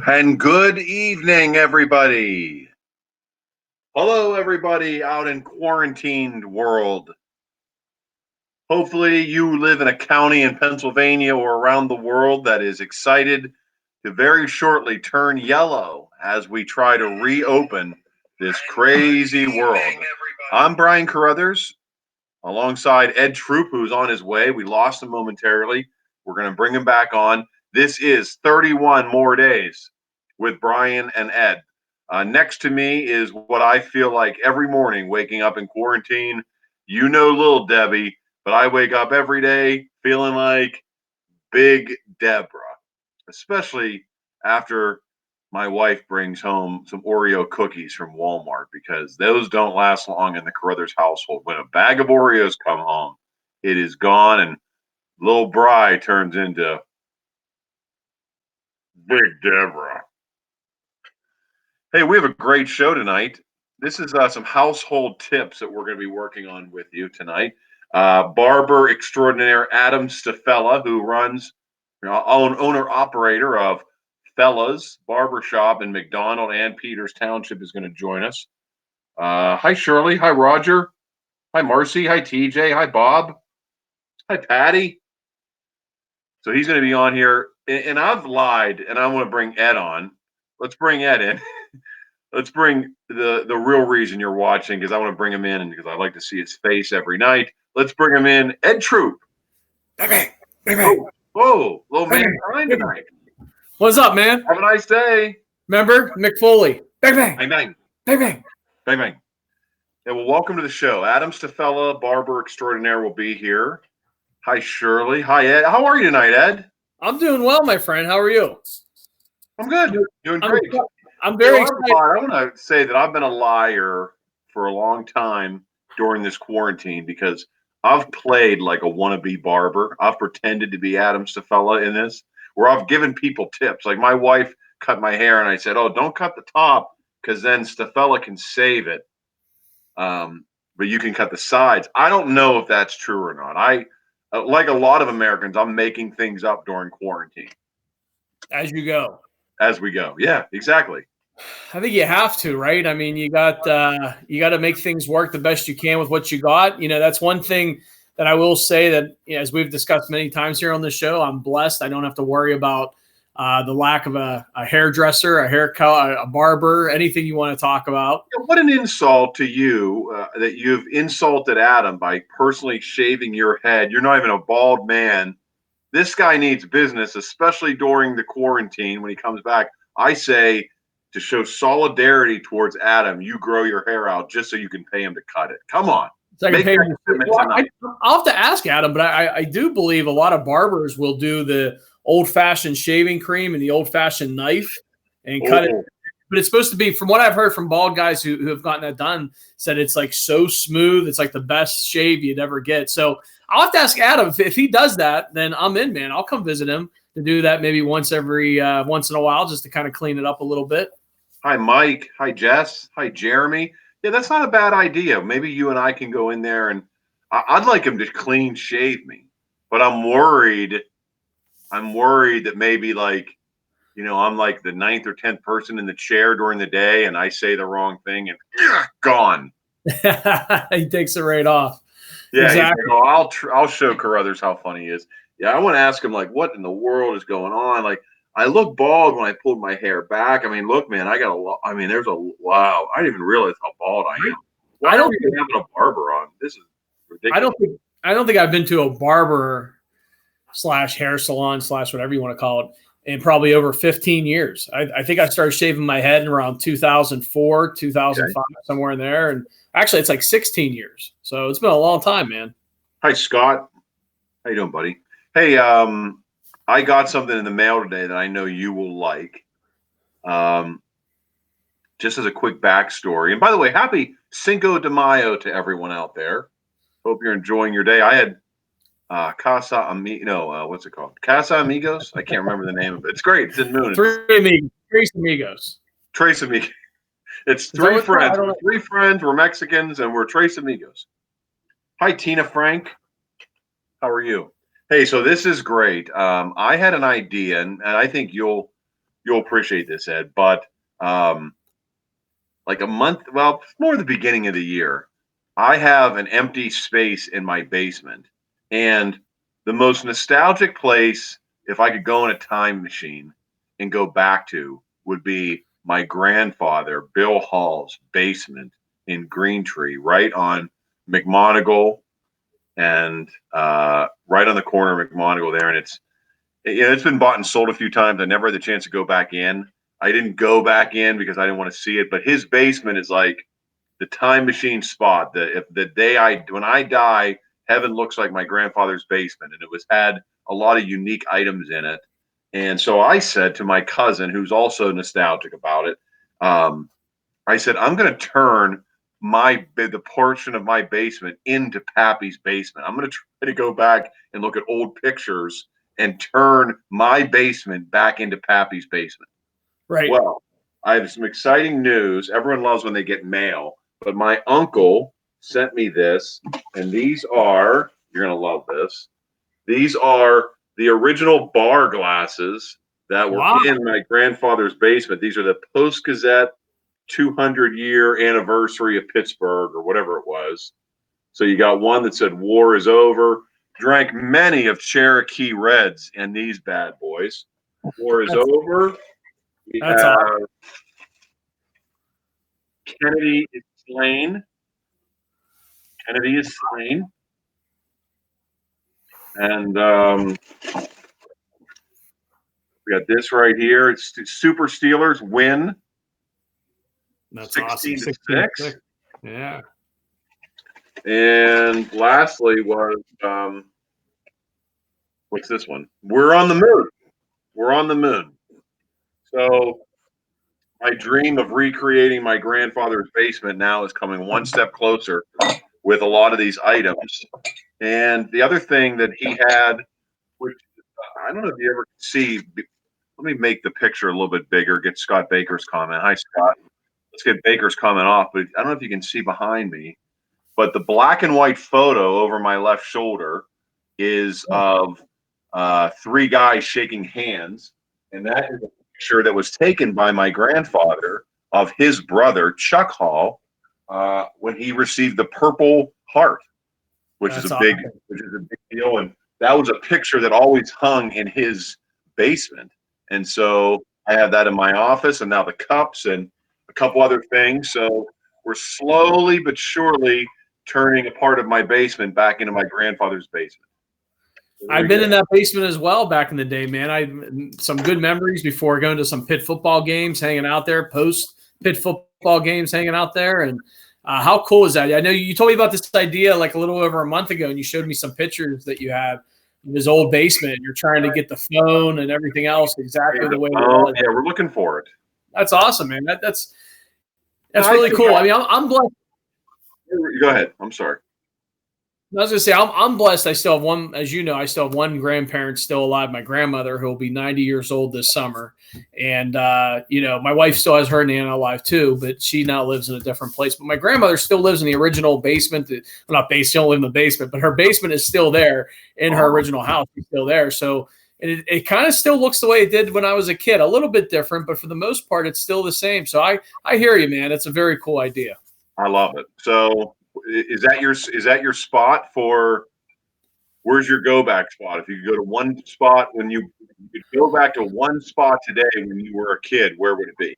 And good evening, everybody. Hello, everybody out in quarantined world. Hopefully, you live in a county in Pennsylvania or around the world that is excited to very shortly turn yellow as we try to reopen this crazy world. I'm Brian Carruthers, alongside Ed Troop, who's on his way. We lost him momentarily. We're going to bring him back on. This is 31 more days with Brian and Ed. Next to me is what I feel like every morning waking up in quarantine. You know, little Debbie, but I wake up every day feeling like Big Deborah, especially after my wife brings home some Oreo cookies from Walmart because those don't last long in the Carruthers household. When a bag of Oreos come home, it is gone, and little Bri turns into Big Deborah. Hey, we have a great show tonight. This is some household tips that we're going to be working on with you tonight. Barber extraordinaire Adam Stoffella, who runs, owner operator of Fella's Barbershop in McDonald and Peters Township, is going to join us. Hi, Shirley. Hi, Roger. Hi, Marcy. Hi, TJ. Hi, Bob. Hi, Patty. So he's going to be on here. And I've lied, and I want to bring Ed on. Let's bring Ed in. Let's bring the real reason you're watching, because I want to bring him in and because I like to see his face every night. Let's bring him in. Ed Troop. Bang, bang, bang, bang. Whoa, little mankind tonight. What's up, man? Have a nice day. Remember Mick Foley? Bang, bang, Bang, bang. bang, bang. Bang, bang. Yeah, well, welcome to the show. Adam Stoffella, Barber Extraordinaire, will be here. Hi, Shirley. Hi, Ed. How are you tonight, Ed? I'm doing well, my friend. How are you? I'm good. Doing great. I'm very excited. I want to say that I've been a liar for a long time during this quarantine because I've played like a wannabe barber. I've pretended to be Adam Stoffella in this, where I've given people tips. Like my wife cut my hair, and I said, "Oh, don't cut the top because then Stoffella can save it, but you can cut the sides." I don't know if that's true or not. Like a lot of Americans, I'm making things up during quarantine As you go. as we go. Yeah, exactly. I think you have to, right? I mean, you got to make things work the best you can with what you got. You know, that's one thing that I will say that, as we've discussed many times here on the show, I'm blessed. I don't have to worry about the lack of a hairdresser, a haircut, a barber, anything you want to talk about. What an insult to you that you've insulted Adam by personally shaving your head. You're not even a bald man. This guy needs business, especially during the quarantine when he comes back. I say to show solidarity towards Adam, you grow your hair out just so you can pay him to cut it. Come on. So I'll have to ask Adam, but I do believe a lot of barbers will do the old-fashioned shaving cream and the old-fashioned knife and cut it. But it's supposed to be, from what I've heard from bald guys who have gotten that done, said it's like so smooth. It's like the best shave you'd ever get. So I'll have to ask Adam if he does that, then I'm in, man. I'll come visit him to do that maybe once in a while, just to kind of clean it up a little bit. Hi, Mike. Hi, Jess. Hi, Jeremy. Yeah, that's not a bad idea. Maybe you and I can go in there, and I'd like him to clean shave me, but I'm worried that maybe I'm like the 9th or 10th person in the chair during the day, and I say the wrong thing, and gone. He takes it right off. Yeah, exactly. I'll show Carruthers how funny he is. Yeah, I want to ask him, like, what in the world is going on? Like, I look bald when I pulled my hair back. I mean, look, man, I got a lot. I mean, wow. I didn't even realize how bald I am. Why are we having a barber on? This is ridiculous. I don't think I've been to a barber / hair salon / whatever you want to call it in probably over 15 years. I think I started shaving my head in around 2004, 2005, somewhere in there. And actually, it's like 16 years. So it's been a long time, man. Hi, Scott. How you doing, buddy? Hey, I got something in the mail today that I know you will like. Just as a quick backstory. And by the way, happy Cinco de Mayo to everyone out there. Hope you're enjoying your day. I had Casa Amigos. I can't remember the name of it. It's great. It's in Moon. Tres Amigos. Tres Amigos. It's three friends. Three friends. We're Mexicans, and we're Tres Amigos. Hi, Tina Frank. How are you? Hey, so this is great. I had an idea, and I think you'll you'll appreciate this, Ed, but like a month, well, more the beginning of the year, I have an empty space in my basement. And the most nostalgic place, if I could go in a time machine and go back to, would be my grandfather, Bill Hall's basement in Green Tree, right on McMonigle and right on the corner of McMonigle there. And it's been bought and sold a few times. I never had the chance to go back in. I didn't go back in because I didn't want to see it. But his basement is like the time machine spot. If the day when I die, heaven looks like my grandfather's basement, and it had a lot of unique items in it. And so I said to my cousin, who's also nostalgic about it, I said, I'm going to turn the portion of my basement into Pappy's basement. I'm going to try to go back and look at old pictures and turn my basement back into Pappy's basement. Right. Well, I have some exciting news. Everyone loves when they get mail, but my uncle sent me this, and these are, you're going to love this. These are the original bar glasses that were in my grandfather's basement. These are the Post-Gazette 200-year anniversary of Pittsburgh or whatever it was. So you got one that said war is over. Drank many of Cherokee Reds and these bad boys. War is over. We have awesome. Kennedy is slain. Kennedy is slain. And we got this right here. It's Super Steelers win. That's 16 awesome. to 6. Yeah. And lastly was what's this one? We're on the moon. We're on the moon. So my dream of recreating my grandfather's basement now is coming one step closer with a lot of these items. And the other thing that he had, which I don't know if you ever see, let me make the picture a little bit bigger, get Scott Baker's comment. Hi, Scott. Let's get Baker's comment off, but I don't know if you can see behind me, but the black and white photo over my left shoulder is of 3 guys shaking hands. And that is a picture that was taken by my grandfather of his brother, Chuck Hall, when he received the Purple Heart, which is a big deal. And that was a picture that always hung in his basement. And so I have that in my office, and now the cups and a couple other things. So we're slowly but surely turning a part of my basement back into my grandfather's basement. I've been in that basement as well back in the day, man. I some good memories before going to some Pitt football games, hanging out there, post Pitt football games, hanging out there. And how cool is that? I know you told me about this idea like a little over a month ago, and you showed me some pictures that you have in this old basement. You're trying to get the phone and everything else exactly the way it was. Yeah, we're looking for it. That's awesome, man. That's really cool. I mean, I'm blessed. Go ahead. I'm sorry. I was going to say, I'm blessed. I still have one, as you know, I still have one grandparent still alive, my grandmother, who will be 90 years old this summer. And, my wife still has her Nana alive too, but she now lives in a different place. But my grandmother still lives in the original basement. Well, not basement, she don't live in the basement, but her basement is still there in her original house. It's still there. So it kind of still looks the way it did when I was a kid, a little bit different, but for the most part, it's still the same. So I hear you, man. It's a very cool idea. I love it. So is that your spot for, where's your go back spot? If you could go to one spot you could go back to one spot today when you were a kid, where would it be?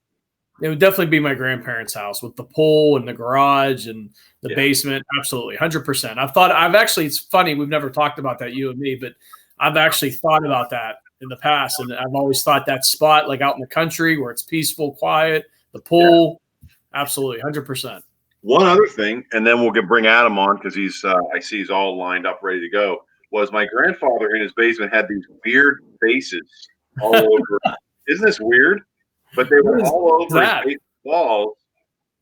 It would definitely be my grandparents' house with the pool and the garage and the basement. Absolutely. 100%. It's funny. We've never talked about that, you and me, but I've actually thought about that in the past. And I've always thought that spot, like out in the country where it's peaceful, quiet, the pool. Yeah. Absolutely. 100%. One other thing, and then we'll bring Adam on because I see he's all lined up, ready to go, was my grandfather in his basement had these weird faces all over. Isn't this weird? But they were all over his basement walls.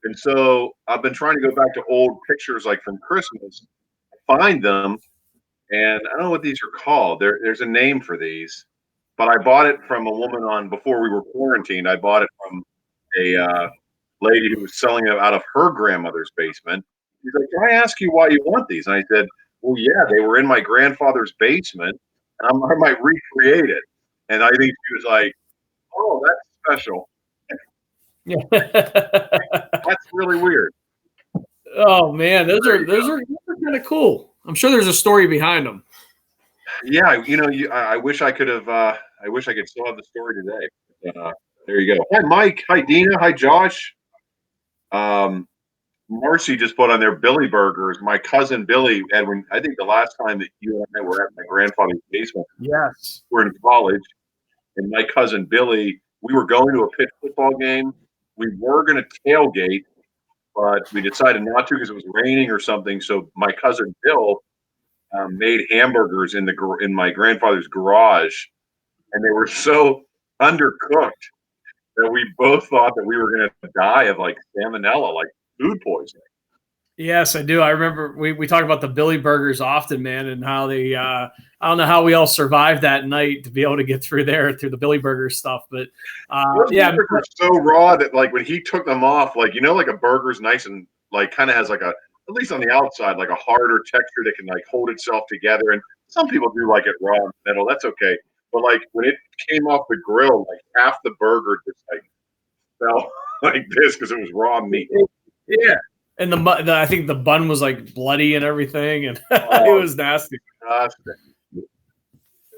And so I've been trying to go back to old pictures like from Christmas, find them, and I don't know what these are called. There's a name for these, but I bought it from a woman before we were quarantined. I bought it from a lady who was selling them out of her grandmother's basement. She's like, "Can I ask you why you want these?" And I said, "Well, yeah, they were in my grandfather's basement, and I might recreate it." And I think she was like, "Oh, special. Yeah. That's really weird. Oh man, those are kind of cool. I'm sure there's a story behind them. Yeah, I wish I could have. I wish I could still have the story today. There you go. Hi, Mike. Hi, Dina. Hi, Josh. Marcy just put on their Billy Burgers. My cousin Billy, Edwin. I think the last time that you and I were at my grandfather's basement. Yes. We're in college, and my cousin Billy. We were going to a pitch football game. We were going to tailgate, but we decided not to because it was raining or something. So my cousin Bill made hamburgers in my grandfather's garage, and they were so undercooked that we both thought that we were going to die of like salmonella, like food poisoning. Yes, I do. I remember we talk about the Billy Burgers often, man, and how they I don't know how we all survived that night to be able to get through the Billy Burger stuff, but yeah, were so raw that like when he took them off, like like a burger's nice and like kind of has like at least on the outside, like a harder texture that can like hold itself together. And some people do like it raw in the middle. That's okay. But like when it came off the grill, like half the burger just like fell like this because it was raw meat. Yeah. And I think the bun was like bloody and everything, and it was nasty.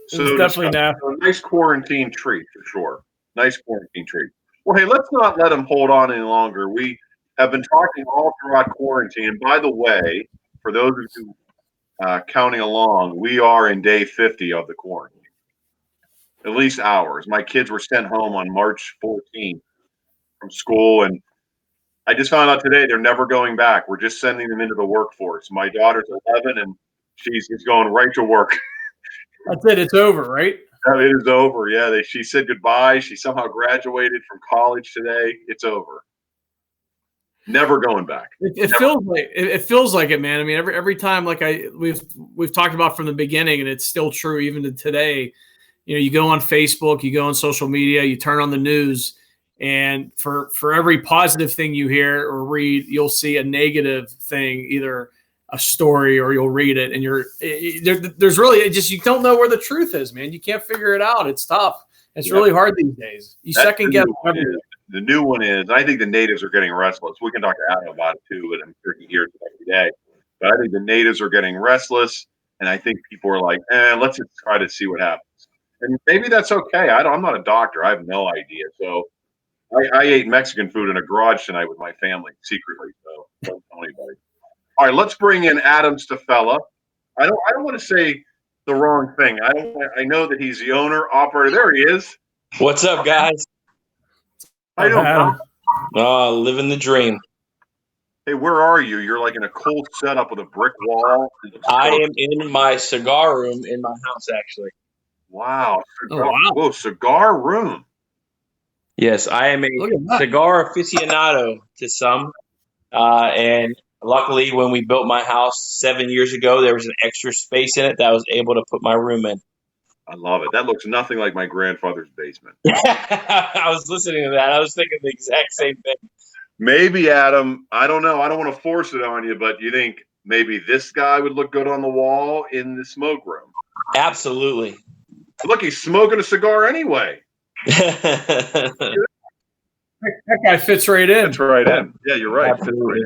So it's definitely nasty. A nice quarantine treat for sure. Nice quarantine treat. Well, hey, let's not let them hold on any longer. We have been talking all throughout quarantine. And by the way, for those of you counting along, we are in day 50 of the quarantine. At least ours. My kids were sent home on March 14th from school, and I just found out today they're never going back. We're just sending them into the workforce. My daughter's 11, and she's going right to work. That's it. It's over, right? It is over. Yeah, she said goodbye. She somehow graduated from college today. It's over. Never going back. It feels like it, man. I mean, every time, like we've talked about from the beginning, and it's still true even to today. You go on Facebook, you go on social media, you turn on the news, and for every positive thing you hear or read, you'll see a negative thing, either a story or you'll read it, and there's really you don't know where the truth is, man. You can't figure it out. It's tough. It's really hard these days. You second guess everything. The new one is, I think the natives are getting restless. We can talk to Adam about it too, but I'm sure he hears it every day. But I think the natives are getting restless, and I think people are like, let's just try to see what happens. And maybe that's okay. I'm not a doctor. I have no idea. So I ate Mexican food in a garage tonight with my family secretly. So don't tell anybody. All right, let's bring in Adam Stoffella. I don't want to say the wrong thing. I know that he's the owner, operator. There he is. What's up, guys? How you doing, Adam? Living the dream. Hey, where are you? You're like in a cold setup with a brick wall. I am in my cigar room in my house, actually. Wow. Whoa, cigar room. Yes, I am a cigar aficionado to some. And luckily, when we built my house 7 years ago, there was an extra space in it that I was able to put my room in. I love it. That looks nothing like my grandfather's basement. I was listening to that. I was thinking the exact same thing. Maybe, Adam, I don't know. I don't want to force it on you, but you think maybe this guy would look good on the wall in the smoke room? Absolutely. Look, he's smoking a cigar anyway. That guy fits right in. Fits right in. Yeah, you're right. Absolutely.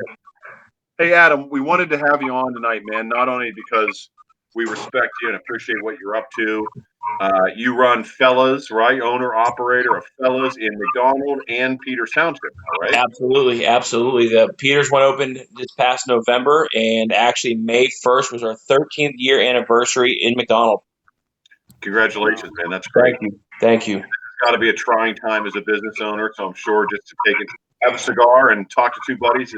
Hey, Adam, we wanted to have you on tonight, man, not only because we respect you and appreciate what you're up to. You run Fellas, right? Owner, operator of Fellas in McDonald and Peters Township, right? Absolutely. Absolutely. The Peters one opened this past November, and actually May 1st was our 13th year anniversary in McDonald. Congratulations, man. That's great. Thank you. It's got to be a trying time as a business owner, so I'm sure just to have a cigar and talk to two buddies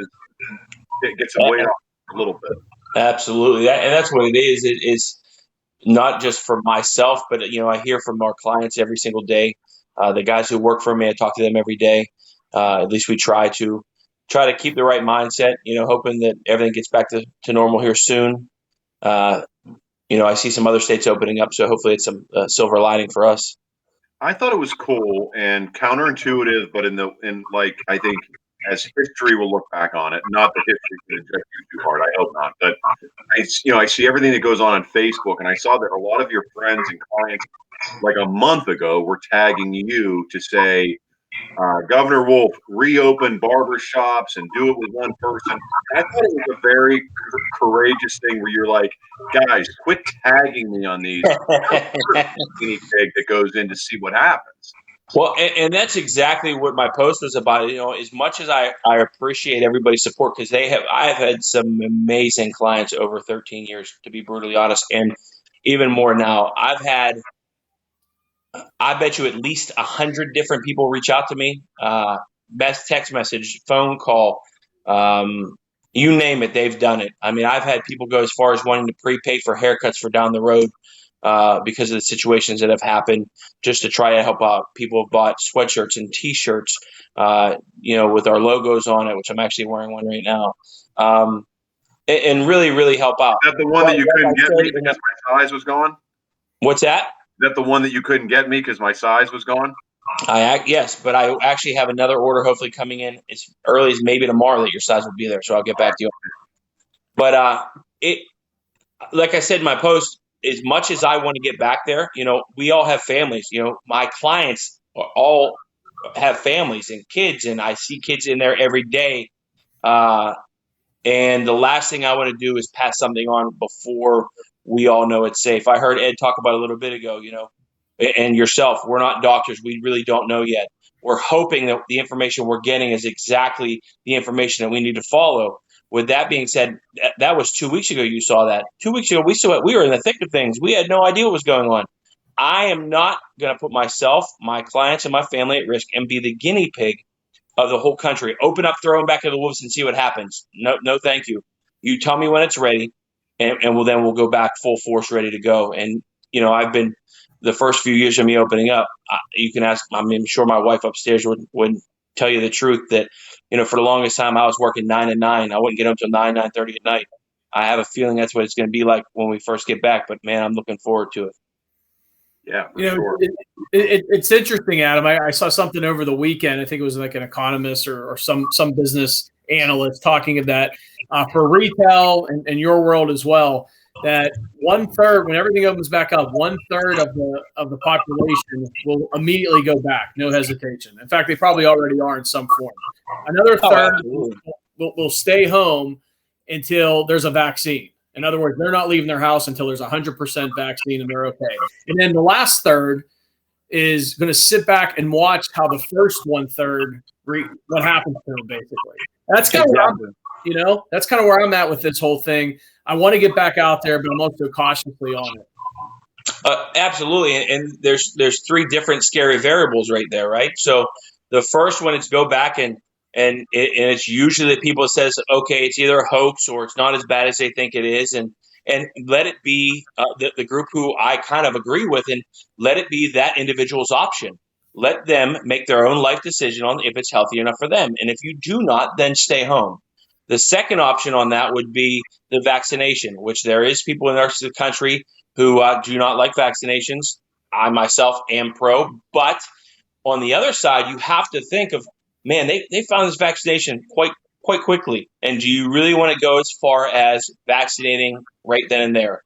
get some weight off a little bit. Absolutely. And that's what it is. It is not just for myself, but, I hear from our clients every single day. The guys who work for me, I talk to them every day. At least we try to keep the right mindset, hoping that everything gets back to normal here soon. I see some other states opening up, so hopefully it's some silver lining for us. I thought it was cool and counterintuitive, but I think as history will look back on it, not that history can inject you too hard. I hope not. But I see everything that goes on Facebook, and I saw that a lot of your friends and clients, like a month ago, were tagging you to say, Governor Wolf reopened barbershops and do it with one person. I thought it was a very courageous thing where you're like, guys, quit tagging me on these. Guinea pig that goes in to see what happens. Well, and that's exactly what my post was about. You know, as much as I appreciate everybody's support, because I've had some amazing clients over 13 years, to be brutally honest, and even more now. I bet you at least 100 different people reach out to me. Best text message, phone call, you name it, they've done it. I mean, I've had people go as far as wanting to prepay for haircuts for down the road because of the situations that have happened, just to try to help out. People have bought sweatshirts and T-shirts, with our logos on it, which I'm actually wearing one right now, and really, really help out. Is that the one that you couldn't get me because my size was gone? What's that? Is that the one that you couldn't get me because my size was gone? Yes, but I actually have another order hopefully coming in as early as maybe tomorrow that your size will be there. So I'll get back to you. But like I said in my post, as much as I want to get back there, we all have families. My clients all have families and kids, and I see kids in there every day. And the last thing I want to do is pass something on before we all know it's safe. I heard Ed talk about it a little bit ago, and yourself. We're not doctors. We really don't know yet. We're hoping that the information we're getting is exactly the information that we need to follow. With that being said, that was 2 weeks ago you saw that. 2 weeks ago, we were in the thick of things. We had no idea what was going on. I am not going to put myself, my clients, and my family at risk and be the guinea pig of the whole country. Open up, throw them back to the wolves and see what happens. No, thank you. You tell me when it's ready, and we'll go back full force, ready to go. And, I've been the first few years of me opening up, you can ask, I'm sure my wife upstairs would tell you the truth that, for the longest time I was working 9 to 9. I wouldn't get home till 9:30 at night. I have a feeling that's what it's going to be like when we first get back, but man, I'm looking forward to it. Yeah, sure. It's interesting, Adam. I saw something over the weekend. I think it was like an economist or some business analyst talking of that for retail and your world as well, that 1/3, when everything opens back up, 1/3 of the population will immediately go back, no hesitation. In fact, they probably already are in some form. Another third will stay home until there's a vaccine. In other words, they're not leaving their house until there's 100% vaccine and they're okay. And then the last third is going to sit back and watch how the first 1/3 what happens to them, basically. That's kind of that's kind of where I'm at with this whole thing. I want to get back out there, but I'm also cautiously on it. Absolutely, and there's three different scary variables right there, right? So the first one is go back and it's usually that people says, okay, it's either a hoax or it's not as bad as they think it is, and let it be the group who I kind of agree with, and let it be that individual's option. Let them make their own life decision on if it's healthy enough for them, and if you do not, then stay home. The second option on that would be the vaccination, which there is people in our country who do not like vaccinations. I myself am pro, but on the other side, you have to think of, man, they found this vaccination quite quickly. And do you really want to go as far as vaccinating right then and there?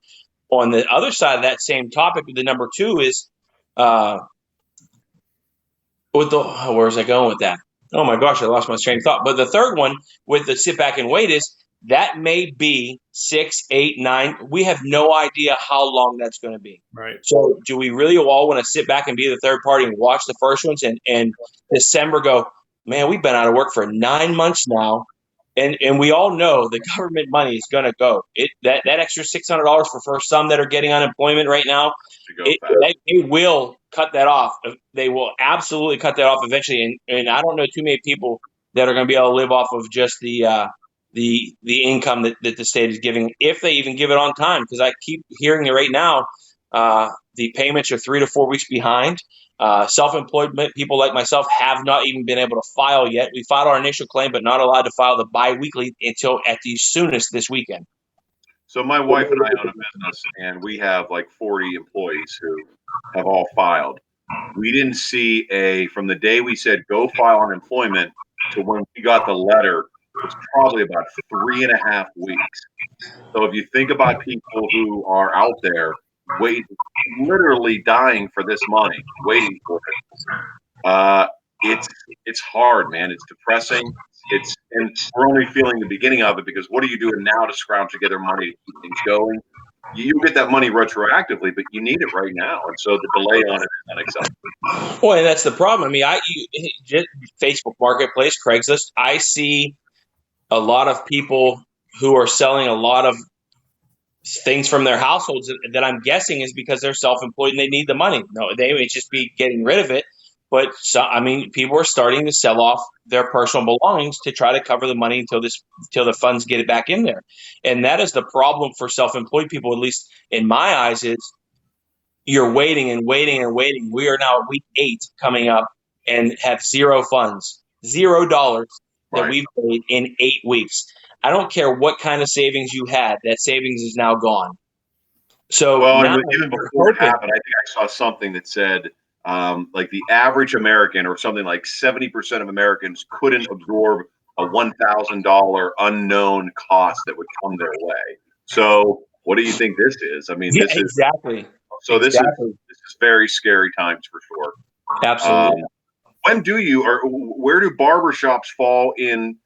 On the other side of that same topic, the number two is, where was I going with that? Oh my gosh, I lost my train of thought. But the third one with the sit back and wait is that may be 6, 8, 9. We have no idea how long that's going to be. Right. So do we really all want to sit back and be the third party and watch the first ones and December go, man, we've been out of work for 9 months now. And we all know the government money is going to go. That extra $600 for some that are getting unemployment right now, they will cut that off. They will absolutely cut that off eventually. And I don't know too many people that are going to be able to live off of just the income that the state is giving, if they even give it on time. Because I keep hearing it right now, the payments are 3 to 4 weeks behind. Self-employed people like myself have not even been able to file yet. We filed our initial claim, but not allowed to file the biweekly until at the soonest this weekend. So my wife and I own a business, and we have like 40 employees who have all filed. We didn't see from the day we said go file unemployment to when we got the letter, it's probably about 3.5 weeks. So if you think about people who are out there literally dying for this money, waiting for it, it's it's hard, man. It's depressing. And we're only feeling the beginning of it because what are you doing now to scrounge together money to keep things going? You get that money retroactively, but you need it right now, and so the delay on it is unacceptable. Well, and that's the problem. I mean, just Facebook Marketplace, Craigslist. I see a lot of people who are selling a lot of things from their households that I'm guessing is because they're self-employed and they need the money. No, they may just be getting rid of it. But people are starting to sell off their personal belongings to try to cover the money until the funds get it back in there. And that is the problem for self-employed people, at least in my eyes, is you're waiting and waiting and waiting. We are now at week 8 coming up and have zero funds, $0 that we've paid in 8 weeks. I don't care what kind of savings you had, that savings is now gone. So now, even before it happened, I think I saw something that said like the average American, or something like 70% of Americans couldn't absorb a $1,000 unknown cost that would come their way. So what do you think this is? I mean, this exactly. So this is very scary times for sure. Absolutely. When do you, or where do barbershops fall in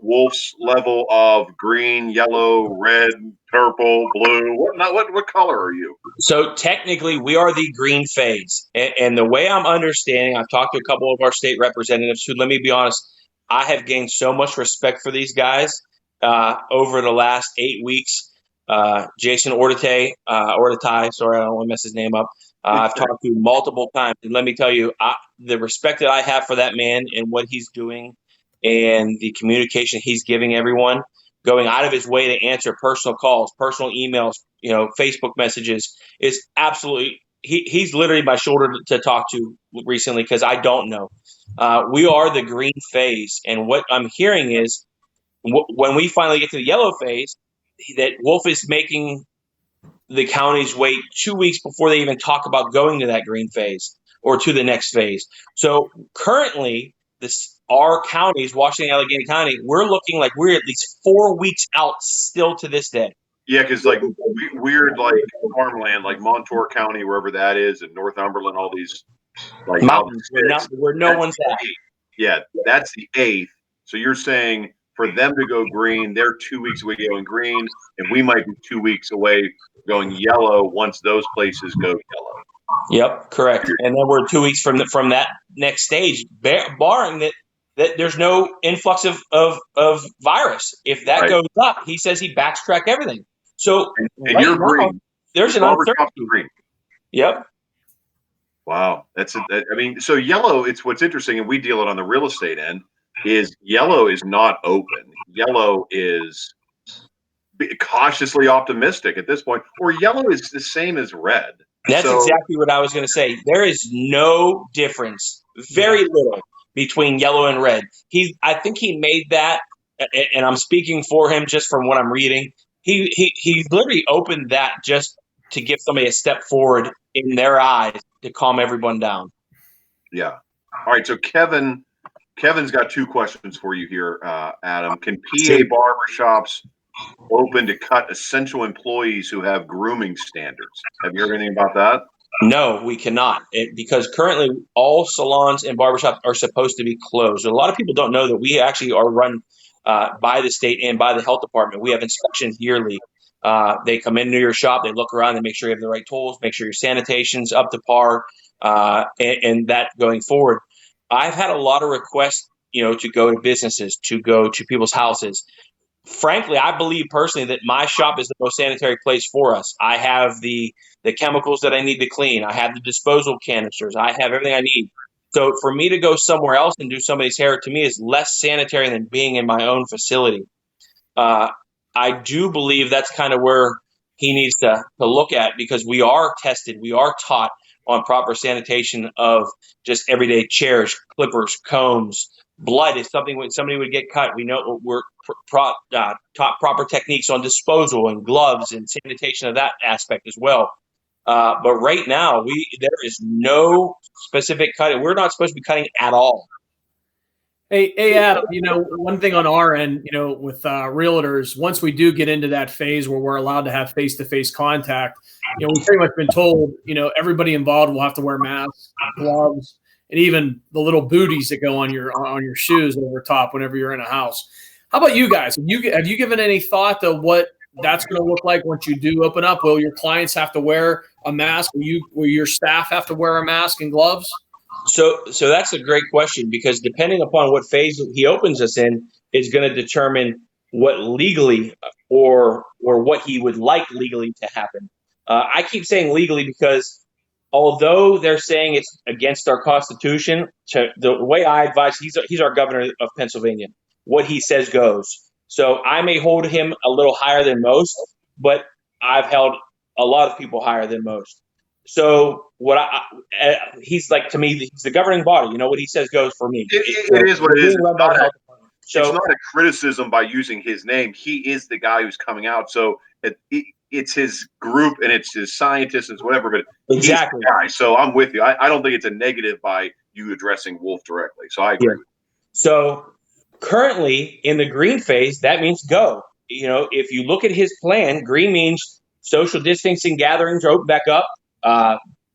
Wolf's level of green, yellow, red, purple, blue? What color are you? So technically, we are the green phase. And the way I'm understanding, I've talked to a couple of our state representatives who, let me be honest, I have gained so much respect for these guys over the last 8 weeks. Jason Ortay, sorry, I don't want to mess his name up. I've talked to multiple times. And let me tell you, the respect that I have for that man and what he's doing and the communication he's giving everyone, going out of his way to answer personal calls, personal emails, Facebook messages, is absolutely, he's literally my shoulder to talk to recently because I don't know. We are the green phase. And what I'm hearing is when we finally get to the yellow phase, that Wolf is making the counties wait 2 weeks before they even talk about going to that green phase or to the next phase. So currently, our counties, Washington, Allegheny County, we're looking like we're at least 4 weeks out still to this day. Yeah, because like weird like farmland, like Montour County, wherever that is, and Northumberland, all these like mountains where no one's at. Yeah, that's the 8th. So you're saying for them to go green, they're 2 weeks away going green, and we might be 2 weeks away going yellow once those places go yellow. Yep, correct. And then we're 2 weeks from that next stage, barring that there's no influx of virus. If that goes up, he says he backtrack everything. So and you're green. There's an uncertainty. Green. Yep. Wow, so yellow. It's what's interesting, and we deal it on the real estate end. Is yellow is not open. Yellow is cautiously optimistic at this point, or yellow is the same as red. That's exactly what I was going to say. There is no difference, very little, between yellow and red. I think he made that, and I'm speaking for him just from what I'm reading. He literally opened that just to give somebody a step forward in their eyes to calm everyone down. Yeah. All right. So Kevin's got 2 questions for you here, Adam. Can PA barbershops open to cut essential employees who have grooming standards? Have you heard anything about that? No, we cannot, because currently all salons and barbershops are supposed to be closed. A lot of people don't know that we actually are run by the state and by the health department. We have inspections yearly. They come into your shop, they look around, they make sure you have the right tools, make sure your sanitation's up to par, and that going forward. I've had a lot of requests, to go to businesses, to go to people's houses. Frankly, I believe personally that my shop is the most sanitary place for us. I have the chemicals that I need to clean. I have the disposal canisters. I have everything I need. So for me to go somewhere else and do somebody's hair, to me, is less sanitary than being in my own facility. I do believe that's kind of where he needs to look at, because we are tested. We are taught on proper sanitation of just everyday chairs, clippers, combs, blood. If somebody would get cut, we know we're taught proper techniques on disposal and gloves and sanitation of that aspect as well. But right now, there is no specific cutting. We're not supposed to be cutting at all. Hey, Adam, one thing on our end, with realtors, once we do get into that phase where we're allowed to have face-to-face contact, we've pretty much been told, everybody involved will have to wear masks, gloves, and even the little booties that go on your shoes over top whenever you're in a house. How about you guys? Have you given any thought to what that's going to look like once you do open up? Will your clients have to wear a mask? Will your staff have to wear a mask and gloves? So that's a great question, because depending upon what phase he opens us in is going to determine what legally or what he would like legally to happen. I keep saying legally because although they're saying it's against our Constitution, the way I advise, he's our governor of Pennsylvania. What he says goes. So I may hold him a little higher than most, but I've held a lot of people higher than most. So he's like, to me, he's the governing body. You know, what he says goes for me. It is what it is. It's not a criticism by using his name. He is the guy who's coming out. So it's his group and it's his scientists and whatever, but exactly. He's the guy. So I'm with you. I don't think it's a negative by you addressing Wolf directly. So I agree with you. So currently in the green phase, that means go. You know, if you look at his plan, green means social distancing gatherings are open back up.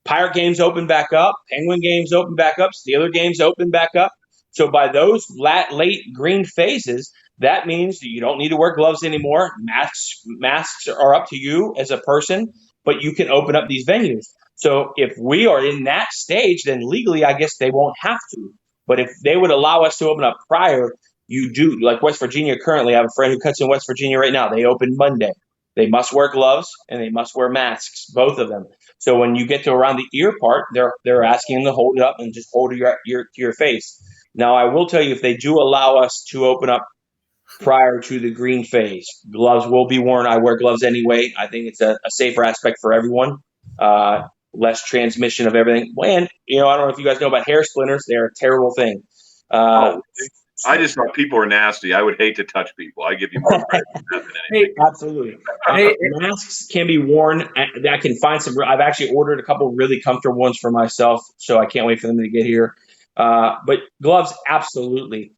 Pirate games open back up. Penguin games open back up. Steeler games open back up. So by those late green phases, that means you don't need to wear gloves anymore. Masks are up to you as a person, but you can open up these venues. So if we are in that stage, then legally, I guess they won't have to. But if they would allow us to open up prior, you do. Like West Virginia currently, I have a friend who cuts in West Virginia right now. They open Monday. They must wear gloves and they must wear masks, both of them. So when you get to around the ear part, they're asking them to hold it up and just hold it to your face. Now, I will tell you, if they do allow us to open up prior to the green phase, gloves will be worn. I wear gloves anyway. I think it's a safer aspect for everyone. Less transmission of everything. And, you know, I don't know if you guys know about hair splinters. They're a terrible thing. I just thought people are nasty. I would hate to touch people. I give you more credit than anything. Absolutely. Masks can be worn. I can find some. I've actually ordered a couple really comfortable ones for myself, so I can't wait for them to get here. But gloves, absolutely.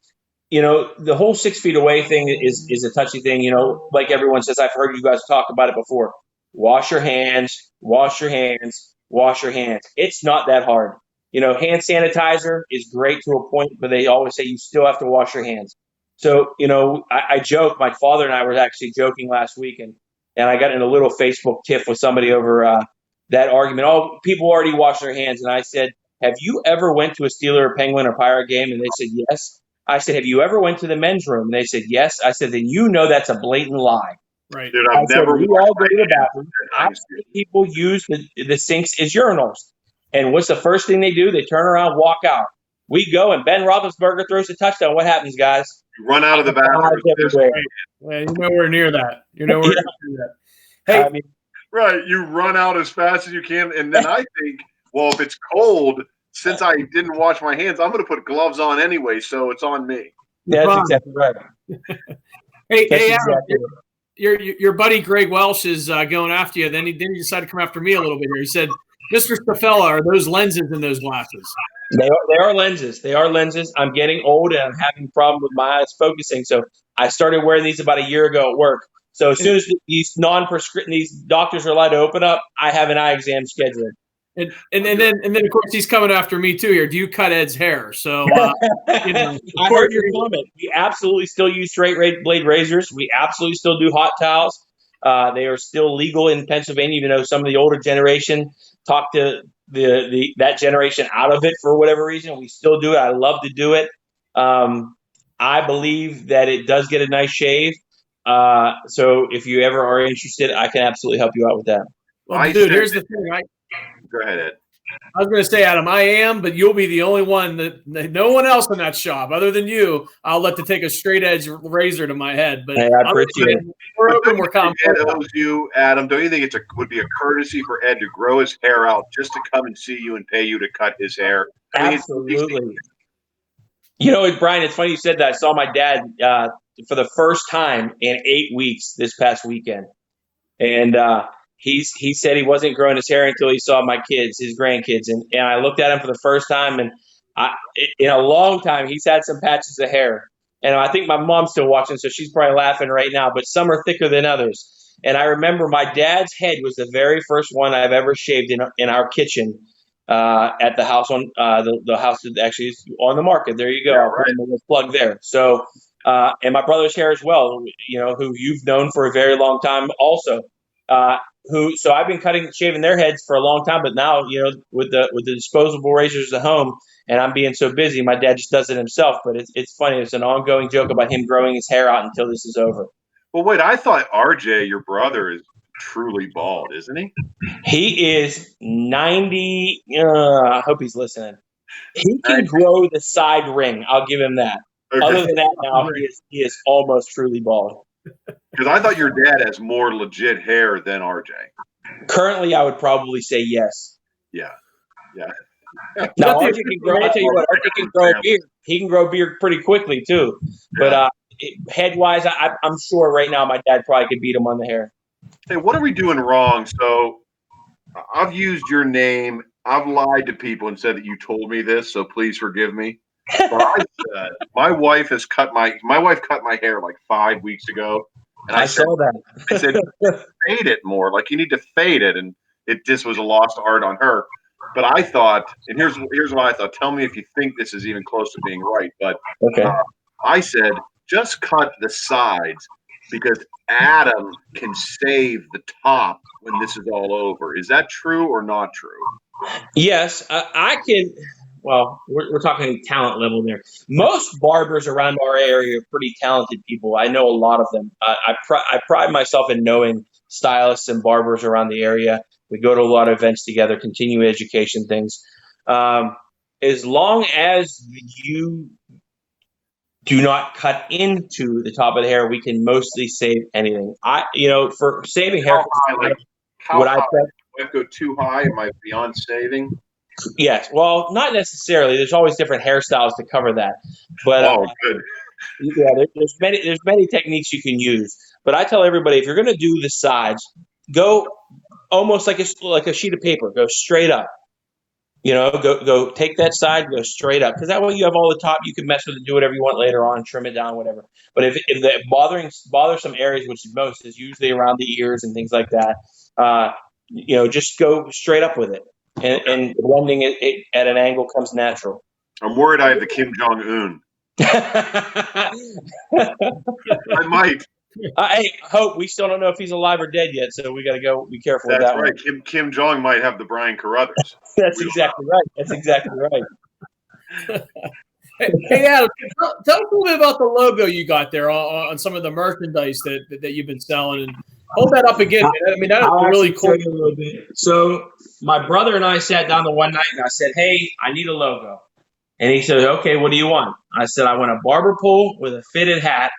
You know, the whole 6 feet away thing is a touchy thing. You know, like everyone says, I've heard you guys talk about it before. Wash your hands, wash your hands, wash your hands. It's not that hard. You know, hand sanitizer is great to a point, but they always say you still have to wash your hands. So, you know, I joke. My father and I were actually joking last week, and I got in a little Facebook tiff with somebody over that argument. Oh, people already wash their hands. And I said, have you ever went to a Steeler or Penguin or Pirate game? And they said, yes. I said, have you ever went to the men's room? And they said, yes. I said, then you know that's a blatant lie. Right. Dude, I've never. We all go to the bathroom. I've seen people use the sinks as urinals. And what's the first thing they do? They turn around, walk out. We go, and Ben Roethlisberger throws a touchdown. What happens, guys? You run out of the bathroom. Well, you're nowhere near that. You're nowhere near that. Hey, right. You run out as fast as you can. And then I think, well, if it's cold, since I didn't wash my hands, I'm going to put gloves on anyway, so it's on me. Yeah, that's exactly right. Hey, Adam, your buddy Greg Welsh is going after you. Then he decided to come after me a little bit here. He said, Mr. Stoffella, are those lenses in those glasses? They are lenses. They are lenses. I'm getting old and I'm having a problem with my eyes focusing. So I started wearing these about a year ago at work. So as soon as these these doctors are allowed to open up, I have an eye exam scheduled. And then of course he's coming after me too here. Do you cut Ed's hair? So you know, I heard your comment. We absolutely still use straight blade razors. We absolutely still do hot towels. They are still legal in Pennsylvania, even though some of the older generation talk to that generation out of it for whatever reason. We still do it. I love to do it. I believe that it does get a nice shave. So if you ever are interested, I can absolutely help you out with that. Well, dude, here's the thing. Go ahead, Ed. I was going to say, Adam, I am, but you'll be the only one that no one else in that shop other than you. I'll let to take a straight edge razor to my head. But hey, I appreciate it. We're open. We're confident. Ed owes you, Adam. Don't you think would be a courtesy for Ed to grow his hair out just to come and see you and pay you to cut his hair? Absolutely. You know, Brian, it's funny you said that. I saw my dad for the first time in 8 weeks this past weekend, and he said he wasn't growing his hair until he saw my kids, his grandkids. And I looked at him for the first time, and in a long time, he's had some patches of hair. And I think my mom's still watching, so she's probably laughing right now, but some are thicker than others. And I remember my dad's head was the very first one I've ever shaved in our kitchen. at the house on the house that actually is on the market. There you go. Yeah, I'll put in a little plug there. So, and my brother's hair as well, who you've known for a very long time also. So I've been shaving their heads for a long time, but now, with the disposable razors at home, and I'm being so busy, my dad just does it himself. But it's funny. It's an ongoing joke about him growing his hair out until this is over. Well, wait, I thought RJ, your brother, is truly bald, isn't he? He is 90. I hope he's listening. He can grow the side ring. I'll give him that. Okay. Other than that, now he is almost truly bald. Because I thought your dad has more legit hair than RJ. Currently, I would probably say yes. Yeah. Now, RJ can grow. I'll tell you what, RJ can grow a beard. He can grow a beard pretty quickly too. But head-wise, I'm sure right now my dad probably could beat him on the hair. Hey, what are we doing wrong? So I've used your name. I've lied to people and said that you told me this, so please forgive me. But my wife cut my hair like 5 weeks ago. And I saw that. I said, fade it more. Like, you need to fade it. And it just was a lost art on her. But I thought, and here's what I thought. Tell me if you think this is even close to being right. But okay. I said, just cut the sides because Adam can save the top when this is all over. Is that true or not true? Yes, I can. Well, we're talking talent level there. Most barbers around our area are pretty talented people. I know a lot of them. I pride myself in knowing stylists and barbers around the area. We go to a lot of events together, continuing education things. As long as you do not cut into the top of the hair, we can mostly save anything. For saving hair, How high? If I go too high, am I beyond saving? Yes. Well, not necessarily. There's always different hairstyles to cover that. But good. Yeah, there's many techniques you can use. But I tell everybody, if you're going to do the sides, go almost like a sheet of paper. Go straight up. Go take that side, go straight up, because that way you have all the top. You can mess with it, do whatever you want later on, trim it down, whatever. But if the bothersome areas, which most is usually around the ears and things like that, just go straight up with it, and blending it at an angle comes natural. I'm worried I have the Kim Jong-un. I might. Hey, Hope, we still don't know if he's alive or dead yet, so we got to go be careful with that. That's right. Kim Jong might have the Brian Carruthers. That's exactly right. Hey, Adam, tell us a little bit about the logo you got there on some of the merchandise that you've been selling. And hold that up again. I mean, that's really cool. A little bit. So my brother and I sat down the one night, and I said, "Hey, I need a logo." And he said, "Okay, what do you want?" I said, "I want a barber pole with a fitted hat."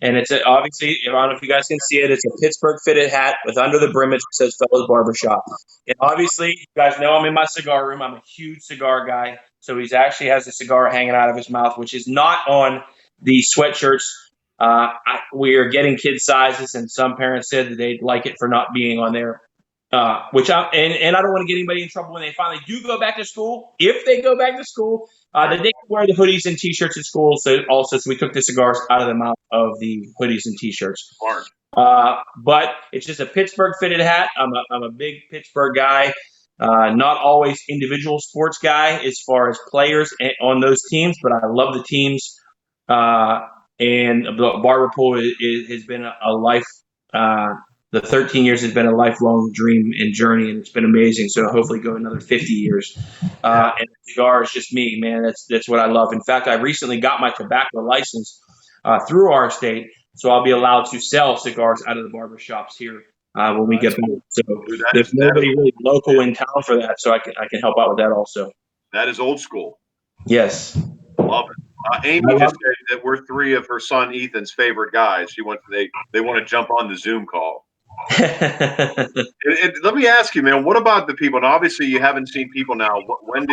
And it's obviously, I don't know if you guys can see it, it's a Pittsburgh fitted hat with under the brim it says Fella's Barbershop. And obviously, you guys know I'm in my cigar room. I'm a huge cigar guy. So he actually has a cigar hanging out of his mouth, which is not on the sweatshirts. We are getting kid sizes, and some parents said that they'd like it for not being on there. And I don't want to get anybody in trouble when they finally do go back to school. If they go back to school, they can wear the hoodies and T-shirts at school. So we took the cigars out of the mouth of the hoodies and T-shirts. But it's just a Pittsburgh fitted hat. I'm a big Pittsburgh guy. Not always individual sports guy as far as players on those teams, but I love the teams. And the barber pole has been a life. The 13 years has been a lifelong dream and journey, and it's been amazing. So hopefully go another 50 years. And the cigar is just me, man. That's what I love. In fact, I recently got my tobacco license through our state, so I'll be allowed to sell cigars out of the barbershops here when we get back. So there's nobody really local in town for that, so I can help out with that also. That is old school. Yes. Love it. Amy just said that we're three of her son Ethan's favorite guys. They want to jump on the Zoom call. Let me ask you, man, what about the people? And obviously you haven't seen people now. When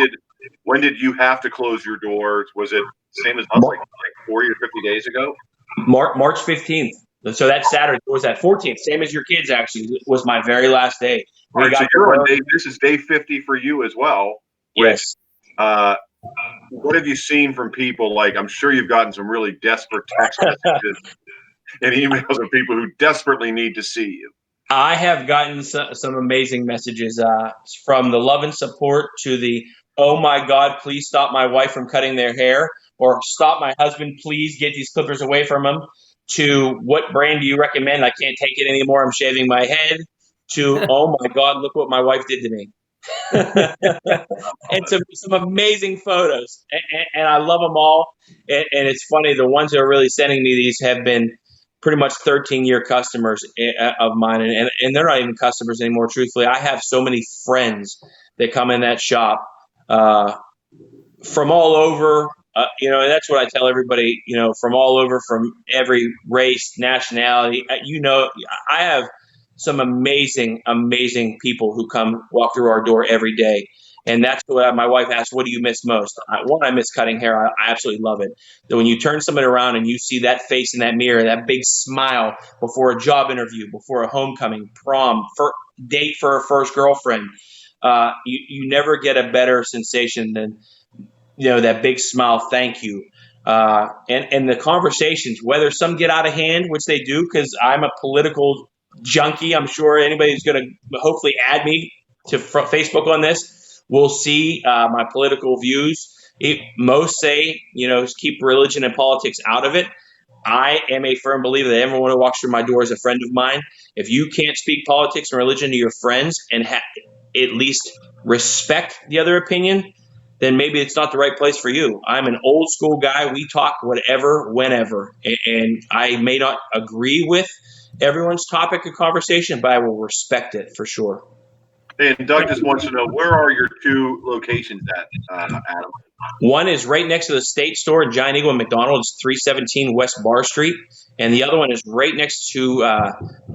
did you have to close your doors? Was it same as us, like 40 or 50 days ago? March 15th. So that Saturday was that 14th, same as your kids actually, was my very last day. So you're on this is day 50 for you as well. Yes. What have you seen from people? Like, I'm sure you've gotten some really desperate text messages and emails of people who desperately need to see you. I have gotten some amazing messages from the love and support to the, oh my God, please stop my wife from cutting their hair, or stop my husband, please get these clippers away from him, to what brand do you recommend? I can't take it anymore. I'm shaving my head, to, oh my God, look what my wife did to me. And some amazing photos. And I love them all. And it's funny, the ones that are really sending me these have been pretty much 13-year customers of mine, and they're not even customers anymore. Truthfully, I have so many friends that come in that shop from all over. And that's what I tell everybody. From all over, from every race, nationality. I have some amazing, amazing people who come walk through our door every day. And that's what my wife asked, what do you miss most? One, I miss cutting hair. I absolutely love it. That when you turn somebody around and you see that face in that mirror, that big smile before a job interview, before a homecoming, prom, date for a first girlfriend, you never get a better sensation than that big smile, thank you. And the conversations, whether some get out of hand, which they do, because I'm a political junkie. I'm sure anybody who's going to hopefully add me to Facebook on this will see my political views. Most say, keep religion and politics out of it. I am a firm believer that everyone who walks through my door is a friend of mine. If you can't speak politics and religion to your friends and at least respect the other opinion, then maybe it's not the right place for you. I'm an old school guy. We talk whatever, whenever. And I may not agree with everyone's topic of conversation, but I will respect it for sure. And Doug just wants to know, where are your two locations at, Adam? One is right next to the State Store in Giant Eagle and McDonald. It's 317 West Bar Street. And the other one is right next to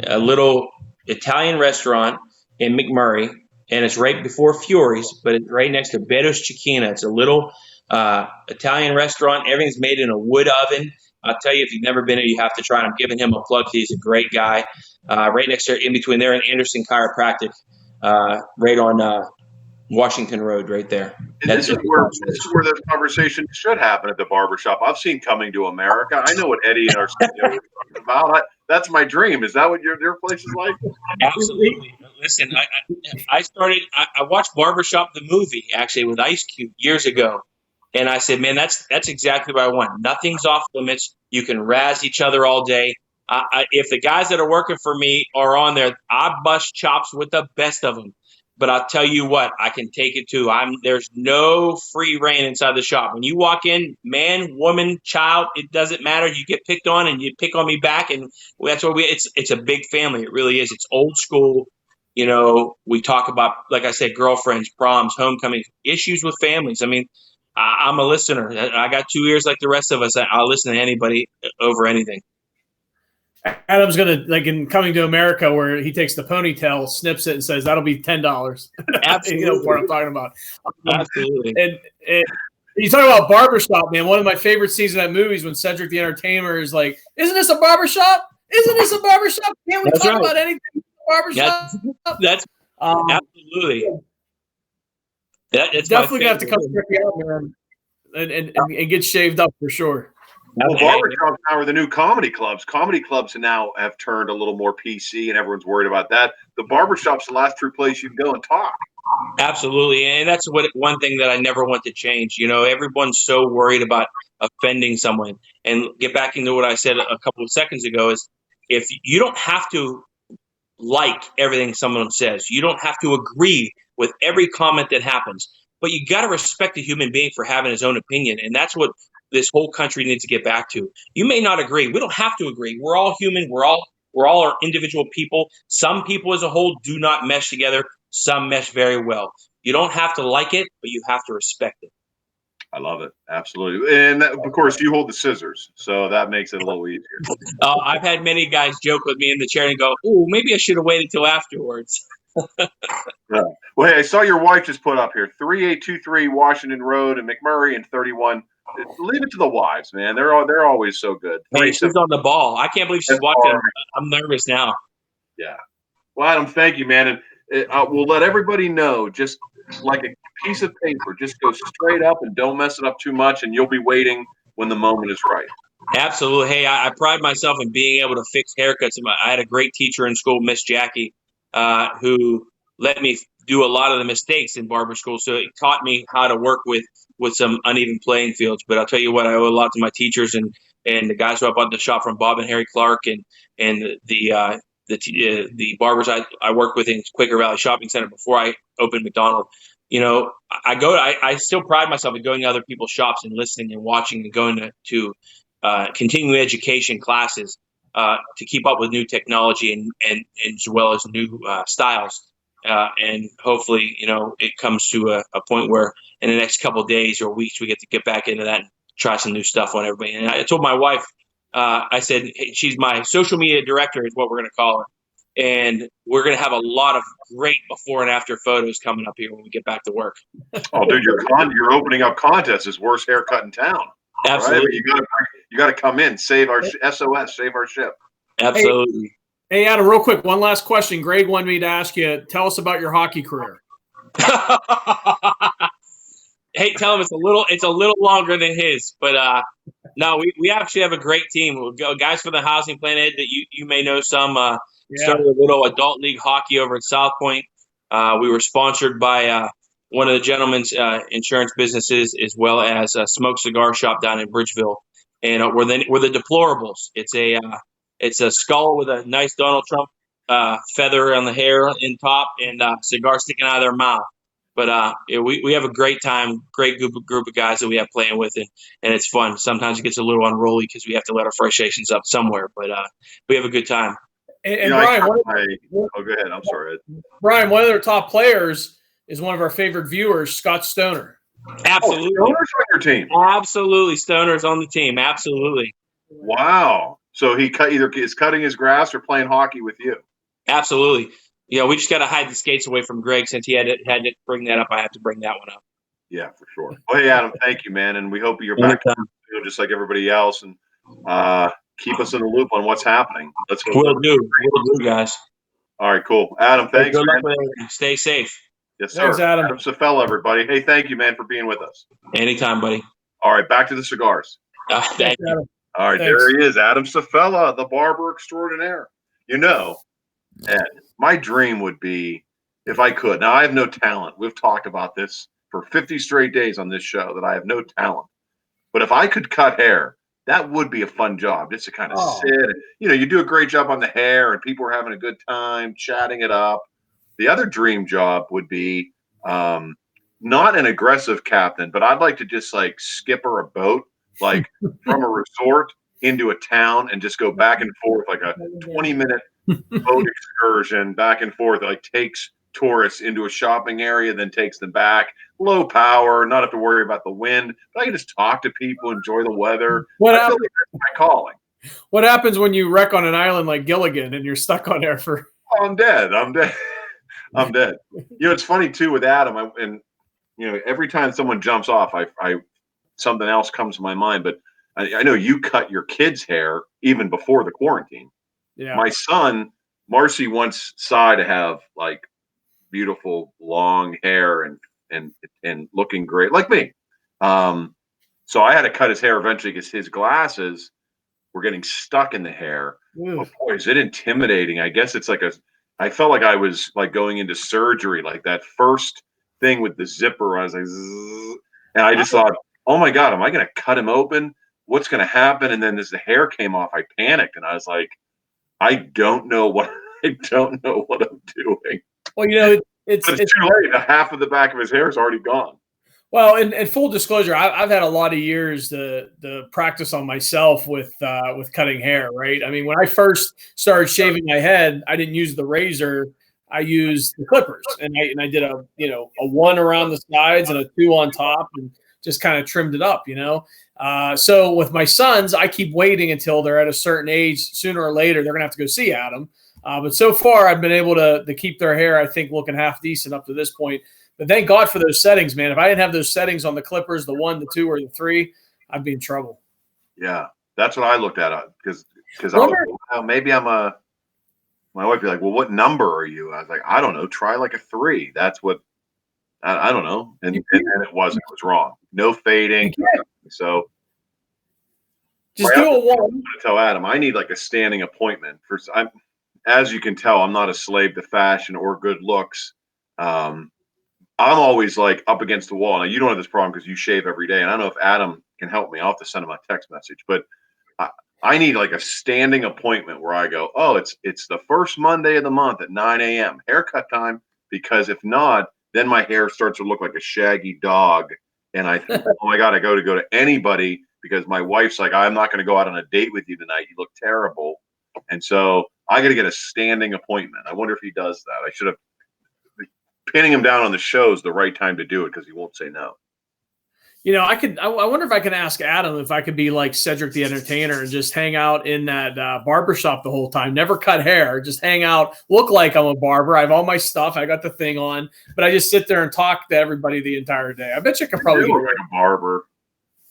a little Italian restaurant in McMurray. And it's right before Fury's, but it's right next to Bedo's Cecchina. It's a little Italian restaurant. Everything's made in a wood oven. I'll tell you, if you've never been there, you have to try it. I'm giving him a plug. He's a great guy. Right next there, in between there and Anderson Chiropractic, right on Washington Road, right there. This is where this conversation should happen at the barbershop. I've seen Coming to America. I know what Eddie and Arsenio were talking about. That's my dream. Is that what your place is like? Absolutely. Listen, I watched Barbershop the movie actually with Ice Cube years ago, and I said, man, that's exactly what I want. Nothing's off limits. You can razz each other all day. If the guys that are working for me are on there, I bust chops with the best of them. But I'll tell you what, I can take it too. There's no free reign inside the shop. When you walk in, man, woman, child, it doesn't matter. You get picked on and you pick on me back, and that's what it's a big family. It really is. It's old school. We talk about, like I said, girlfriends, proms, homecomings, issues with families. I mean, I'm a listener. I got 2 ears like the rest of us. I'll listen to anybody over anything. Adam's gonna, like in Coming to America, where he takes the ponytail, snips it, and says that'll be $10. Absolutely, what I'm talking about. Absolutely. And you talk about barbershop, man. One of my favorite scenes in that movie is when Cedric the Entertainer is like, "Isn't this a barbershop? Isn't this a barbershop? Can't we talk about anything in the barbershop?" That's absolutely. It's definitely gonna have to come check you out, man, and get shaved up for sure. Well, barbershops now are the new comedy clubs. Comedy clubs now have turned a little more PC, and everyone's worried about that. The barbershop's the last true place you can go and talk. Absolutely, and that's one thing that I never want to change. Everyone's so worried about offending someone. And get back into what I said a couple of seconds ago is, if you don't have to like everything someone says, you don't have to agree with every comment that happens, but you got to respect a human being for having his own opinion, and that's what this whole country needs to get back to. You may not agree. We don't have to agree. We're all human. We're all our individual people. Some people as a whole do not mesh together. Some mesh very well. You don't have to like it, but you have to respect it. I love it. Absolutely. And of course, you hold the scissors, so that makes it a little easier. I've had many guys joke with me in the chair and go, "Oh, maybe I should have waited till afterwards." Yeah. Well, hey, I saw your wife just put up here 3823 Washington Road in McMurray and 31. Leave it to the wives, man. They're always so good. Hey, she's on the ball. I can't believe she's watching. I'm nervous now. Yeah. Well, Adam, thank you, man. And we'll let everybody know, just like a piece of paper, just go straight up and don't mess it up too much, and you'll be waiting when the moment is right. Absolutely. Hey, I pride myself in being able to fix haircuts. I had a great teacher in school, Miss Jackie, who let me do a lot of the mistakes in barber school. So it taught me how to work with some uneven playing fields. But I'll tell you what, I owe a lot to my teachers and the guys who I bought the shop from, Bob and Harry Clark, and the barbers I worked with in Quaker Valley Shopping Center before I opened McDonald. You know, I still pride myself in going to other people's shops and listening and watching and going to continuing education classes to keep up with new technology and as well as new styles. And hopefully, you know, it comes to a point where in the next couple of days or weeks, we get to get back into that and try some new stuff on everybody. And I told my wife, I said, hey, she's my social media director is what we're going to call her. And we're going to have a lot of great before and after photos coming up here when we get back to work. Oh, dude, you're opening up contests as worst haircut in town. Absolutely. Right? You got to come in, save our SOS, save our ship. Absolutely. Hey, Adam, real quick, one last question. Greg wanted me to ask you, tell us about your hockey career. Hey, tell him it's a little longer than his, but no, we actually have a great team. We'll go, guys from the housing planet that you may know some. Started a little adult league hockey over at South Point. We were sponsored by one of the gentleman's insurance businesses, as well as a smoke cigar shop down in Bridgeville. And we're the Deplorables. It's a skull with a nice Donald Trump feather on the hair in top and cigar sticking out of their mouth. But we have a great time, great group of guys that we have playing with, and it's fun. Sometimes it gets a little unruly because we have to let our frustrations up somewhere, but we have a good time. And Brian, go ahead. I'm sorry, Ed. Brian, one of their top players is one of our favorite viewers, Scott Stoner. Absolutely. Stoner's on your team. Absolutely. Stoner's on the team. Absolutely. Wow. So he either is cutting his grass or playing hockey with you. Absolutely. Yeah, we just got to hide the skates away from Greg since he had to bring that up. I have to bring that one up. Yeah, for sure. Well, hey, Adam, thank you, man. And we hope you're back just like everybody else. And keep us in the loop on what's happening. We'll do, guys. All right, cool. Adam, thanks, Good man. luck with everything. Stay safe. Yes, sir. Thanks, Adam. Adam Stoffella, everybody. Hey, thank you, man, for being with us. Anytime, buddy. All right, back to the cigars. Thank you. Adam. All right, Thanks. There he is, Adam Stoffella, the barber extraordinaire. You know, Ed, my dream would be if I could. Now, I have no talent. We've talked about this for 50 straight days on this show that I have no talent. But if I could cut hair, that would be a fun job, just to kind of sit. You know, you do a great job on the hair, and people are having a good time chatting it up. The other dream job would be not an aggressive captain, but I'd like to just like skipper a boat, like from a resort into a town and just go back and forth, like a 20-minute boat excursion back and forth. Like takes tourists into a shopping area, then takes them back. Low power, not have to worry about the wind. But I can just talk to people, enjoy the weather. What I feel like that's my calling. What happens when you wreck on an island like Gilligan and you're stuck on there for? Oh, I'm dead. I'm dead. I'm dead. You know, it's funny too with Adam. You know, every time someone jumps off, I something else comes to my mind. But I know you cut your kid's hair even before the quarantine. Yeah. My son, Marcy, wants Cy to have like beautiful long hair and looking great like me. So I had to cut his hair eventually because his glasses were getting stuck in the hair. Oh, boy, is it intimidating. I guess it's like I felt like I was like going into surgery, like that first thing with the zipper. I was like, zzz, and I just thought, oh my God, am I going to cut him open? What's going to happen? And then as the hair came off, I panicked and I was like, I don't know what I'm doing. Well, you know, it's too late. The half of the back of his hair is already gone. Well, and full disclosure, I've had a lot of years to practice on myself with cutting hair. Right. I mean, when I first started shaving my head, I didn't use the razor. I used the clippers, and I did a 1 around the sides and a 2 on top, and just kind of trimmed it up. So with my sons, I keep waiting until they're at a certain age. Sooner or later, they're gonna have to go see Adam. But so far, I've been able to keep their hair, I think, looking half decent up to this point. But thank God for those settings, man. If I didn't have those settings on the clippers, the 1, the 2, or the 3, I'd be in trouble. Yeah, that's what I looked at because I was like, well, maybe I'm a. My wife would be like, well, what number are you? I was like, I don't know. Try like a 3. That's what I don't know. And it wasn't. It was wrong. No fading. So Just do a one. I tell Adam, I need like a standing appointment for. As you can tell, I'm not a slave to fashion or good looks. I'm always like up against the wall. Now you don't have this problem because you shave every day, and I don't know if Adam can help me. I'll have to send him a text message, but I need like a standing appointment where I go, oh, it's the first Monday of the month at 9 a.m. haircut time, because if not, then my hair starts to look like a shaggy dog, and I think, oh my God, I go to anybody because my wife's like, I'm not going to go out on a date with you tonight. You look terrible, and so I got to get a standing appointment. I wonder if he does that. I should have. Pinning him down on the show is the right time to do it because he won't say no. You know, I wonder if I can ask Adam if I could be like Cedric the Entertainer and just hang out in that barbershop the whole time, never cut hair, just hang out, look like I'm a barber. I have all my stuff. I got the thing on, but I just sit there and talk to everybody the entire day. I bet you could probably look like a barber.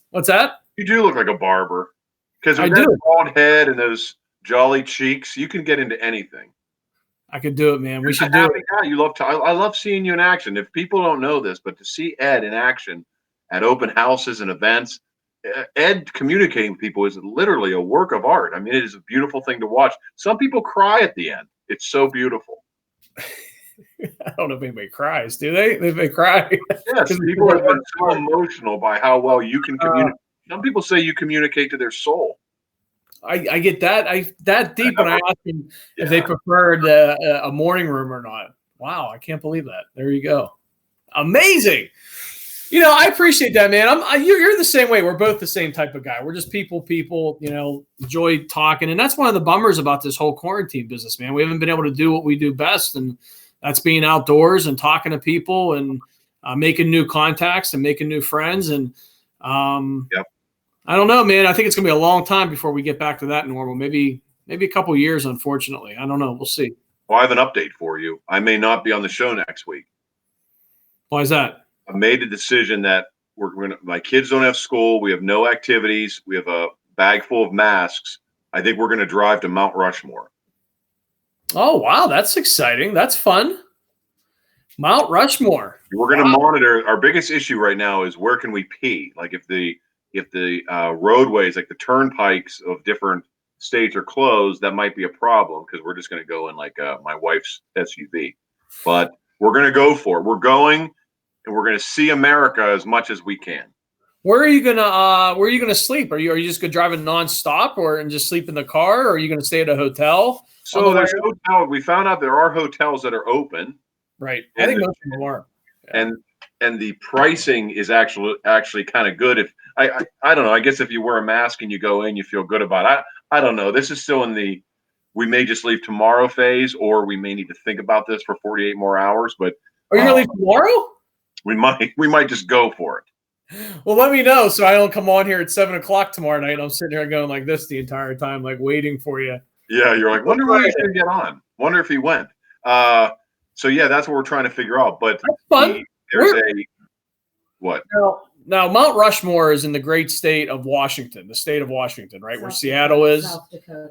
What's that? You do look like a barber because with that bald head and those jolly cheeks, you can get into anything. I could do it, man. We should do it. You love to. I love seeing you in action. If people don't know this, but to see Ed in action at open houses and events, Ed communicating with people is literally a work of art. I mean, it is a beautiful thing to watch. Some people cry at the end. It's so beautiful. I don't know if anybody cries, do they? They cry. Yes, people have been so emotional by how well you can communicate. Some people say you communicate to their soul. I get that. That deep when I asked them if they preferred a morning room or not. Wow, I can't believe that. There you go. Amazing. You know, I appreciate that, man. You're the same way. We're both the same type of guy. We're just people, you know, enjoy talking. And that's one of the bummers about this whole quarantine business, man. We haven't been able to do what we do best, and that's being outdoors and talking to people and making new contacts and making new friends. And yep. I don't know, man. I think it's going to be a long time before we get back to that normal. Maybe a couple of years, unfortunately. I don't know. We'll see. Well, I have an update for you. I may not be on the show next week. Why is that? I made a decision that my kids don't have school. We have no activities. We have a bag full of masks. I think we're going to drive to Mount Rushmore. Oh, wow. That's exciting. That's fun. Mount Rushmore. We're going to monitor. Our biggest issue right now is where can we pee? Like if the roadways, like the turnpikes of different states are closed, that might be a problem because we're just going to go in like my wife's SUV. But we're going to go for it. We're going, and we're going to see America as much as we can. Where are you gonna sleep? Are you just gonna drive it nonstop and just sleep in the car, or are you gonna stay at a hotel? So there's hotel. We found out there are hotels that are open. Right. I think most of them are. Yeah. And the pricing is actually kind of good. If I don't know. I guess if you wear a mask and you go in, you feel good about it. I don't know. This is still in the we may just leave tomorrow phase, or we may need to think about this for 48 more hours. But are you gonna leave tomorrow? We might just go for it. Well, let me know so I don't come on here at 7:00 tomorrow night. I'm sitting here going like this the entire time, like waiting for you. Yeah, you're like, wonder where he's gonna get on. Wonder if he went. So yeah, that's what we're trying to figure out. But that's fun. What? Now, Mount Rushmore is in the great state of Washington, the state of Washington, right? Where Seattle is. South Dakota.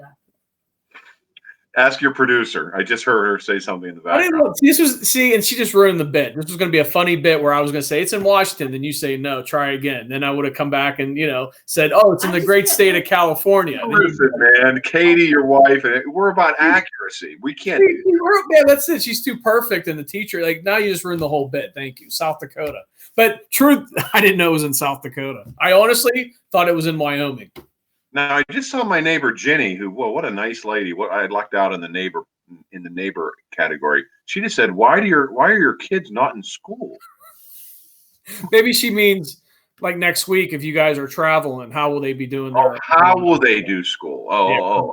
Ask your producer. I just heard her say something in the background. I didn't know. And she just ruined the bit. This was going to be a funny bit where I was going to say it's in Washington, then you say no, try again. Then I would have come back and said, oh, it's in the great state of California. Listen, man, Katie, your wife, and we're about accuracy. We can't. Man, that's it. She's too perfect, and the teacher, like now you just ruined the whole bit. Thank you, South Dakota. But truth, I didn't know it was in South Dakota. I honestly thought it was in Wyoming. Now I just saw my neighbor Ginny, who, what a nice lady. What I had lucked out in the neighbor category. She just said, "Why are your kids not in school?" Maybe she means like next week if you guys are traveling, how will they be doing? How will they do school?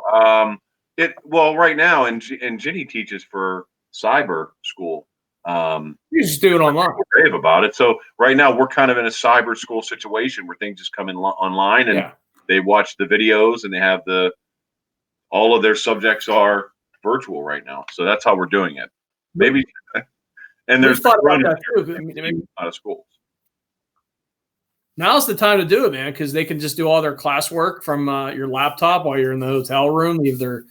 Right now, and Ginny teaches for cyber school. You just do it online. We're brave about it. So right now we're kind of in a cyber school situation where things just come in online and. Yeah. They watch the videos and they have all of their subjects are virtual right now. So that's how we're doing it. Maybe, and there's thought about that too. Out of schools. Now's the time to do it, man, because they can just do all their classwork from your laptop while you're in the hotel room, either,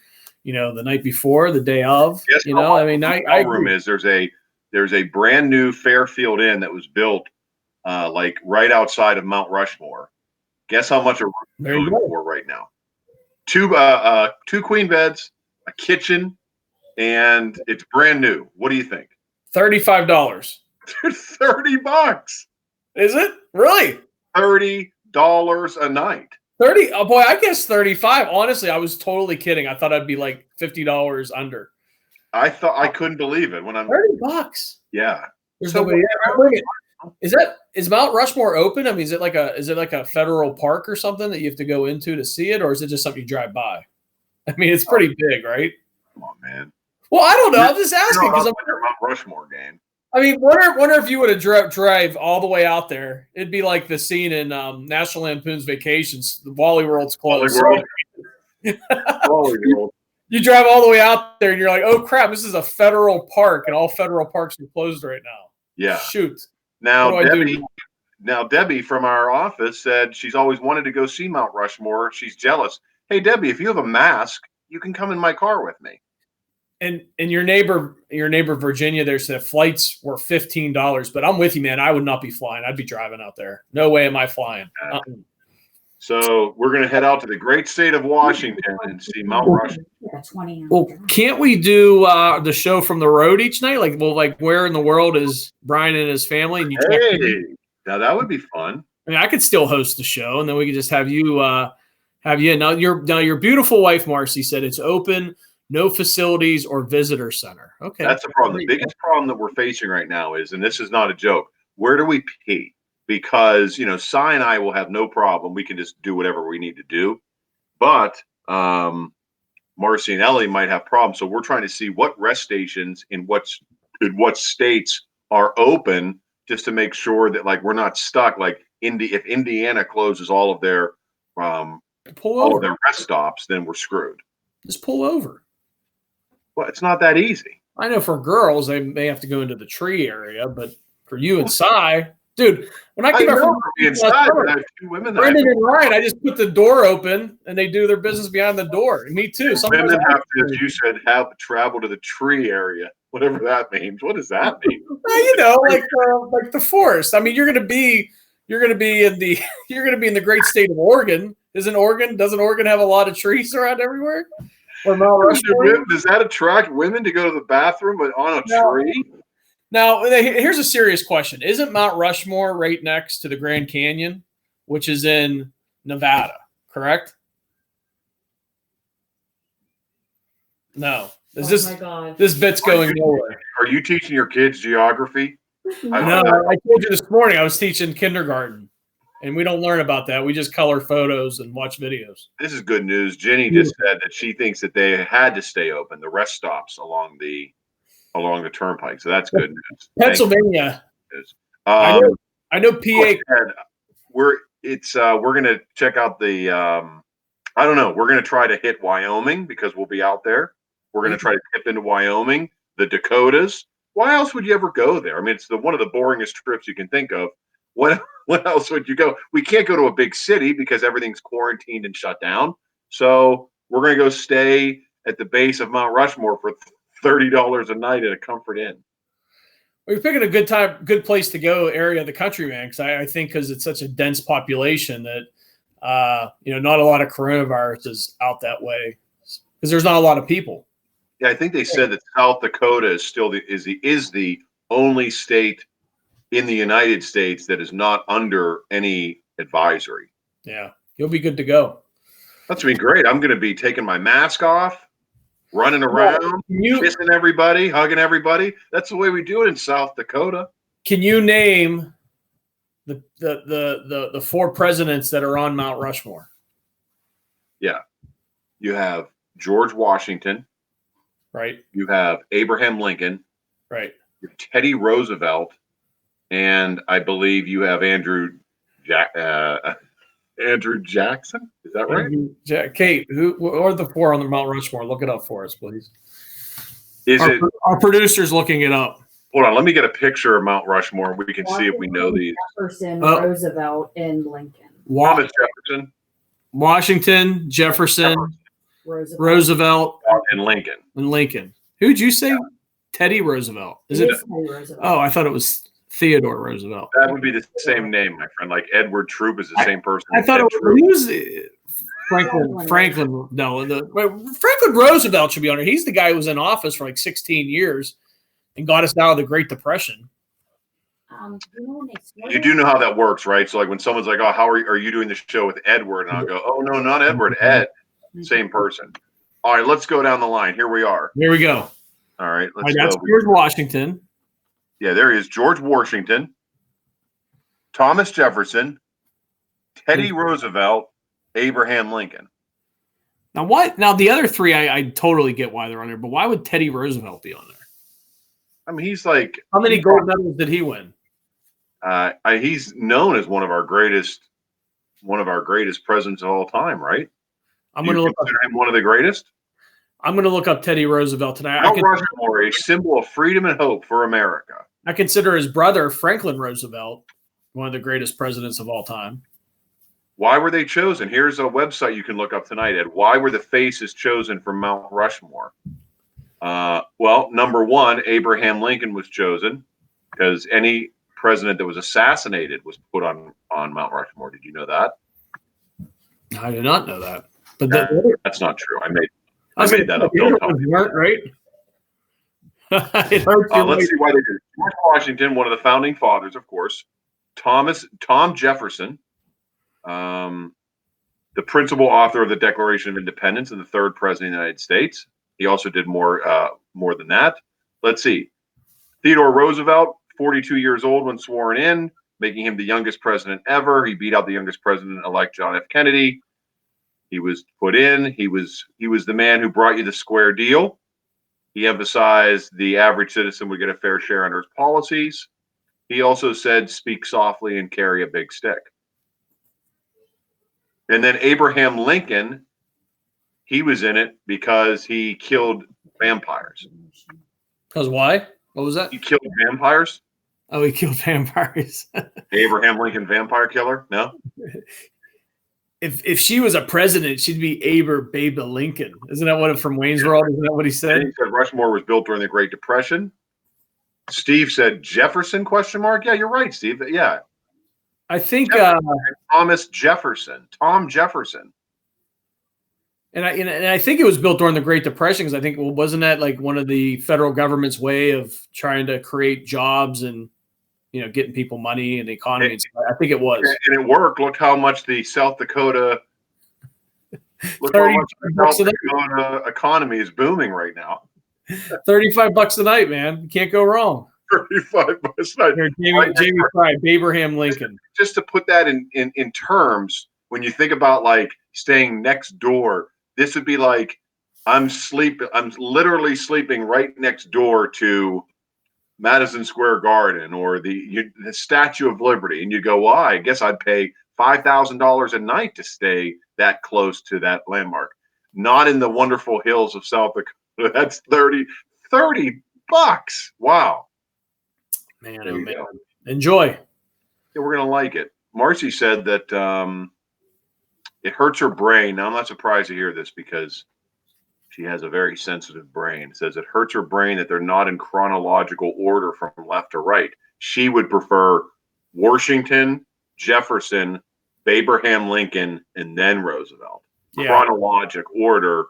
the night before, the day of. Yes, I room is there's a brand new Fairfield Inn that was built like right outside of Mount Rushmore. Guess how much a room There is you going go. for right now? Two queen beds, a kitchen, and it's brand new. What do you think? $35. $30. Is it really? $30 a night. 30. Oh boy, I guess 35. Honestly, I was totally kidding. I thought I'd be like $50 under. I thought I couldn't believe it when I'm $30. yeah. There's So nobody there. Is Mount Rushmore open? I mean, is it like a federal park or something that you have to go into to see it, or is it just something you drive by? I mean, it's pretty big, right? Come on, man. Well, I don't know. I'm just asking because I'm Mount Rushmore game. I mean, wonder if you would have drive all the way out there. It'd be like the scene in National Lampoon's Vacations. The Wally World's closed. Wally World. You drive all the way out there, and you're like, "Oh crap! This is a federal park, and all federal parks are closed right now." Yeah. Shoot. Now, What do I do? Debbie from our office said she's always wanted to go see Mount Rushmore. She's jealous. Hey, Debbie, if you have a mask, you can come in my car with me. And your neighbor Virginia there said flights were $15, but I'm with you, man. I would not be flying. I'd be driving out there. No way am I flying. So we're going to head out to the great state of Washington and see Mount Rushmore. Well, can't we do the show from the road each night? Like where in the world is Brian and his family? And Now that would be fun. I mean, I could still host the show, and then we could just have you. Now your beautiful wife Marcy said it's open. No facilities or visitor center. Okay. That's the problem. The biggest problem that we're facing right now is, and this is not a joke, where do we pee? Because, Cy and I will have no problem. We can just do whatever we need to do. But Marcy and Ellie might have problems. So we're trying to see what rest stations in what states are open just to make sure that, like, we're not stuck. Like, if Indiana closes all of their rest stops, then we're screwed. Just pull over. Well, it's not that easy. I know for girls, they may have to go into the tree area, but for you and Cy, dude, when I came out inside, I have two women. Brendan and Ryan, I just put the door open and they do their business behind the door. And me too. Sometimes women have to, as you said, have travel to the tree area, whatever that means. What does that mean? Well, like the forest. I mean, you're gonna be in the great state of Oregon. Doesn't Oregon have a lot of trees around everywhere? Or Mount Rushmore? Does that attract women to go to the bathroom on a tree? Now, here's a serious question. Isn't Mount Rushmore right next to the Grand Canyon, which is in Nevada, correct? No. This bit's going nowhere. Are you teaching your kids geography? No, I told you this morning I was teaching kindergarten. And we don't learn about that. We just color photos and watch videos. This is good news. Jenny just said that she thinks that they had to stay open, the rest stops along the turnpike. So that's good news. Pennsylvania. I know PA. We're going to check out the I don't know. We're going to try to hit Wyoming because we'll be out there. We're going to try to dip into Wyoming, the Dakotas. Why else would you ever go there? I mean, it's one of the boringest trips you can think of. What else would you go? We can't go to a big city because everything's quarantined and shut down. So we're going to go stay at the base of Mount Rushmore for $30 a night at a Comfort Inn. Well, you're picking a good place to go area of the country, man, because I think because it's such a dense population that, not a lot of coronavirus is out that way because there's not a lot of people. Yeah, I think they said that South Dakota is still the only state in the United States that is not under any advisory. Yeah, you'll be good to go. That's going to be great. I'm going to be taking my mask off, running around, kissing everybody, hugging everybody. That's the way we do it in South Dakota. Can you name the four presidents that are on Mount Rushmore? Yeah. You have George Washington. Right. You have Abraham Lincoln. Right. You have Teddy Roosevelt. And I believe you have Andrew Jackson. Is that right? Kate, who are the four on the Mount Rushmore? Look it up for us, please. Our producer's looking it up. Hold on. Let me get a picture of Mount Rushmore. We can see if we know these. Jefferson, Roosevelt, and Lincoln. Thomas Jefferson. Washington, Jefferson, Roosevelt, and Lincoln. Who'd you say? Yeah. Teddy Roosevelt. Is it? Teddy Roosevelt. Oh, I thought it was Theodore Roosevelt. That would be the same name, my friend. Like Edward Troop is the same person. I thought he was Franklin. No, Franklin Roosevelt should be on here. He's the guy who was in office for like 16 years and got us out of the Great Depression. You do know how that works, right? So like when someone's like, "Oh, how are you doing the show with Edward?" and I'll go, "Oh no, not Edward, Ed." Same person. All right, let's go down the line. Here we are. Here we go. All right, let's go. That's George Washington. Yeah, there he is. George Washington, Thomas Jefferson, Teddy Roosevelt, Abraham Lincoln. Now, what? Now, the other three, I totally get why they're on there, but why would Teddy Roosevelt be on there? I mean, he's like, how many gold medals did he win? He's known as one of our greatest presidents of all time, right? I'm going to look up him one of the greatest. I'm going to look up Teddy Roosevelt tonight. Mount Rushmore, a symbol of freedom and hope for America. I consider his brother Franklin Roosevelt one of the greatest presidents of all time. Why were they chosen? Here's a website you can look up tonight, Ed. Why were the faces chosen for Mount Rushmore? Well, number one, Abraham Lincoln was chosen because any president that was assassinated was put on Mount Rushmore. Did you know that? I did not know that. But that's not true. I made that up. Don't tell me. Right? Let's see why they did. George Washington, one of the founding fathers, of course. Tom Jefferson, the principal author of the Declaration of Independence and the third president of the United States. He also did more than that. Let's see. Theodore Roosevelt, 42 years old when sworn in, making him the youngest president ever. He beat out the youngest president-elect John F. Kennedy. He was put in. He was the man who brought you the square deal. He emphasized the average citizen would get a fair share under his policies. He also said, speak softly and carry a big stick. And then Abraham Lincoln, he was in it because he killed vampires. Because why? What was that? He killed vampires. Oh, he killed vampires. Abraham Lincoln, vampire killer? No? If she was a president, she'd be Babe Lincoln. Isn't that what from Wayne's World? Isn't that what he said? He said Rushmore was built during the Great Depression. Steve said Jefferson, ? Yeah, you're right, Steve. Yeah. I think Thomas Jefferson. Tom Jefferson. And I think it was built during the Great Depression because I think, well, wasn't that like one of the federal government's way of trying to create jobs and, you know, getting people money and the economy? I think it was. And it worked. Look how much the South Dakota economy is booming right now. $35 a night, man. You can't go wrong. $35 a night. Jamie Fry, Abraham Lincoln. Just to put that in terms, when you think about like staying next door, this would be like I'm literally sleeping right next door to Madison Square Garden or the Statue of Liberty, and you go, well, I guess I'd pay $5,000 a night to stay that close to that landmark. Not in the wonderful hills of South Dakota. That's $30. Wow. Man, oh man. Enjoy. Yeah, we're gonna like it. Marcy said that it hurts her brain. Now I'm not surprised to hear this because she has a very sensitive brain. It says it hurts her brain that they're not in chronological order from left to right. She would prefer Washington, Jefferson, Abraham Lincoln, and then Roosevelt. Yeah. Chronologic order.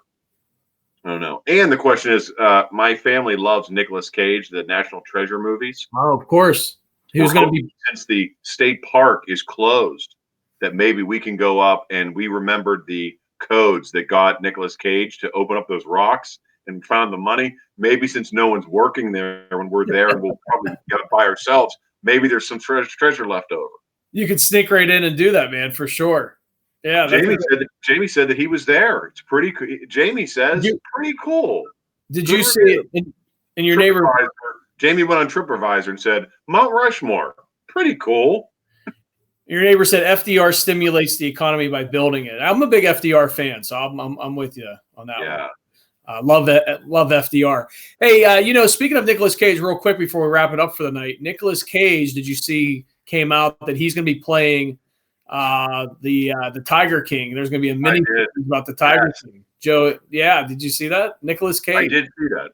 I don't know. And the question is, my family loves Nicolas Cage, the National Treasure movies. Oh, of course. He was going to be, since the state park is closed, that maybe we can go up and we remembered the codes that got Nicolas Cage to open up those rocks and found the money. Maybe since no one's working there when we're there and we'll probably get it by ourselves, maybe there's some treasure left over. You could sneak right in and do that, man, for sure. Yeah. Jamie said that he was there. It's pretty cool. Jamie says pretty cool. Did you see it in your neighborhood? Jamie went on TripAdvisor and said, Mount Rushmore, pretty cool. Your neighbor said FDR stimulates the economy by building it. I'm a big FDR fan, so I'm with you on that one. Love FDR. Hey, speaking of Nicolas Cage, real quick before we wrap it up for the night, Nicolas Cage, did you see came out that he's going to be playing the Tiger King? There's going to be a mini about the Tiger King. Joe, did you see that? Nicolas Cage. I did see that.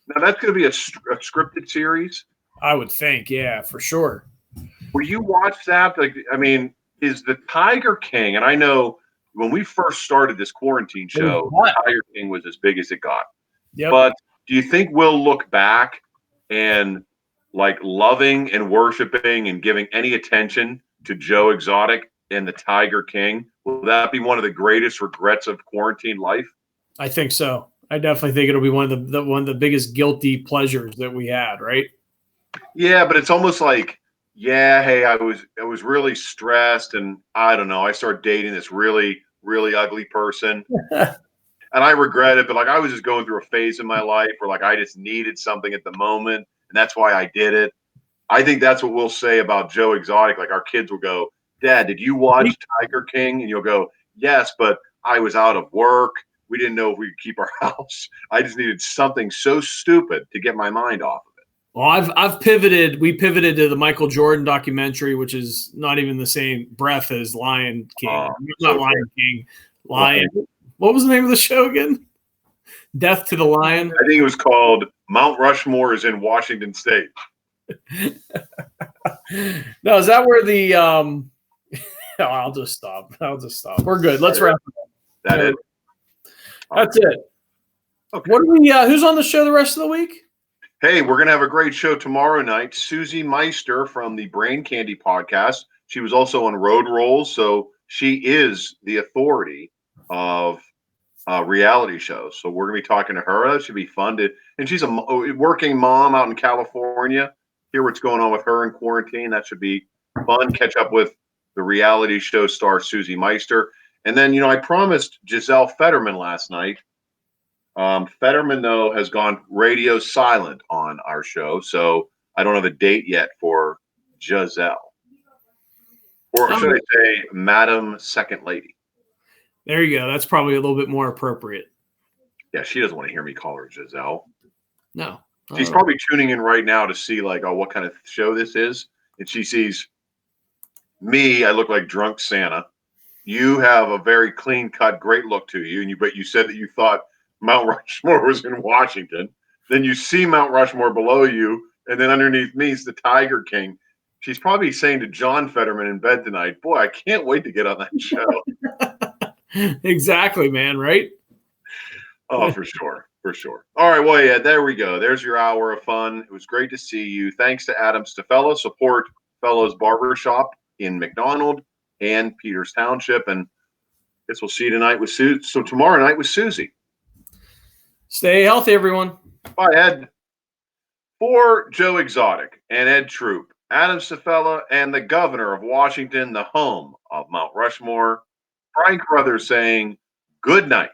Now that's going to be a scripted series. I would think, yeah, for sure. Will you watch that? Like, I mean, is the Tiger King? And I know when we first started this quarantine show, the Tiger King was as big as it got. Yep. But do you think we'll look back and like loving and worshiping and giving any attention to Joe Exotic and the Tiger King? Will that be one of the greatest regrets of quarantine life? I think so. I definitely think it'll be one of the biggest guilty pleasures that we had, right? Yeah, but it's almost like, yeah, hey, I was really stressed, and I don't know, I started dating this really, really ugly person. And I regret it, but like I was just going through a phase in my life where like I just needed something at the moment, and that's why I did it. I think that's what we'll say about Joe Exotic. Like our kids will go, "Dad, did you watch Tiger King?" And you'll go, "Yes, but I was out of work. We didn't know if we could keep our house. I just needed something so stupid to get my mind off of it." Well, I've pivoted. We pivoted to the Michael Jordan documentary, which is not even the same breath as Lion King. Not Lion King. Lion. What was the name of the show again? Death to the Lion. I think it was called Mount Rushmore is in Washington State. No, is that where the I'll just stop. We're good. Let's wrap it up. That's it. Okay. What do we who's on the show the rest of the week? Hey, we're gonna have a great show tomorrow night. Susie Meister from the Brain Candy podcast. She was also on Road Rolls, so she is the authority of reality shows. So we're gonna be talking to her. That should be fun. And she's a working mom out in California. Hear what's going on with her in quarantine. That should be fun. Catch up with the reality show star Susie Meister. And then, I promised Giselle Fetterman last night. Fetterman, though, has gone radio silent on our show, so I don't have a date yet for Giselle. Or should I say Madam Second Lady? There you go. That's probably a little bit more appropriate. Yeah, she doesn't want to hear me call her Giselle. No. She's probably tuning in right now to see, like, what kind of show this is. And she sees me. I look like drunk Santa. You have a very clean-cut, great look to you. But you said that you thought Mount Rushmore was in Washington. Then you see Mount Rushmore below you. And then underneath me is the Tiger King. She's probably saying to John Fetterman in bed tonight, boy, I can't wait to get on that show. Exactly, man, right? Oh, for sure. For sure. All right. Well, yeah, there we go. There's your hour of fun. It was great to see you. Thanks to Adam Stoffella. Support Fellows Barbershop in McDonald and Peters Township. And I guess we'll see you tonight with Susie. So tomorrow night with Susie. Stay healthy, everyone. Bye, Ed. For Joe Exotic and Ed Troop, Adam Stoffella, and the governor of Washington, the home of Mount Rushmore, Frank Brothers saying good night.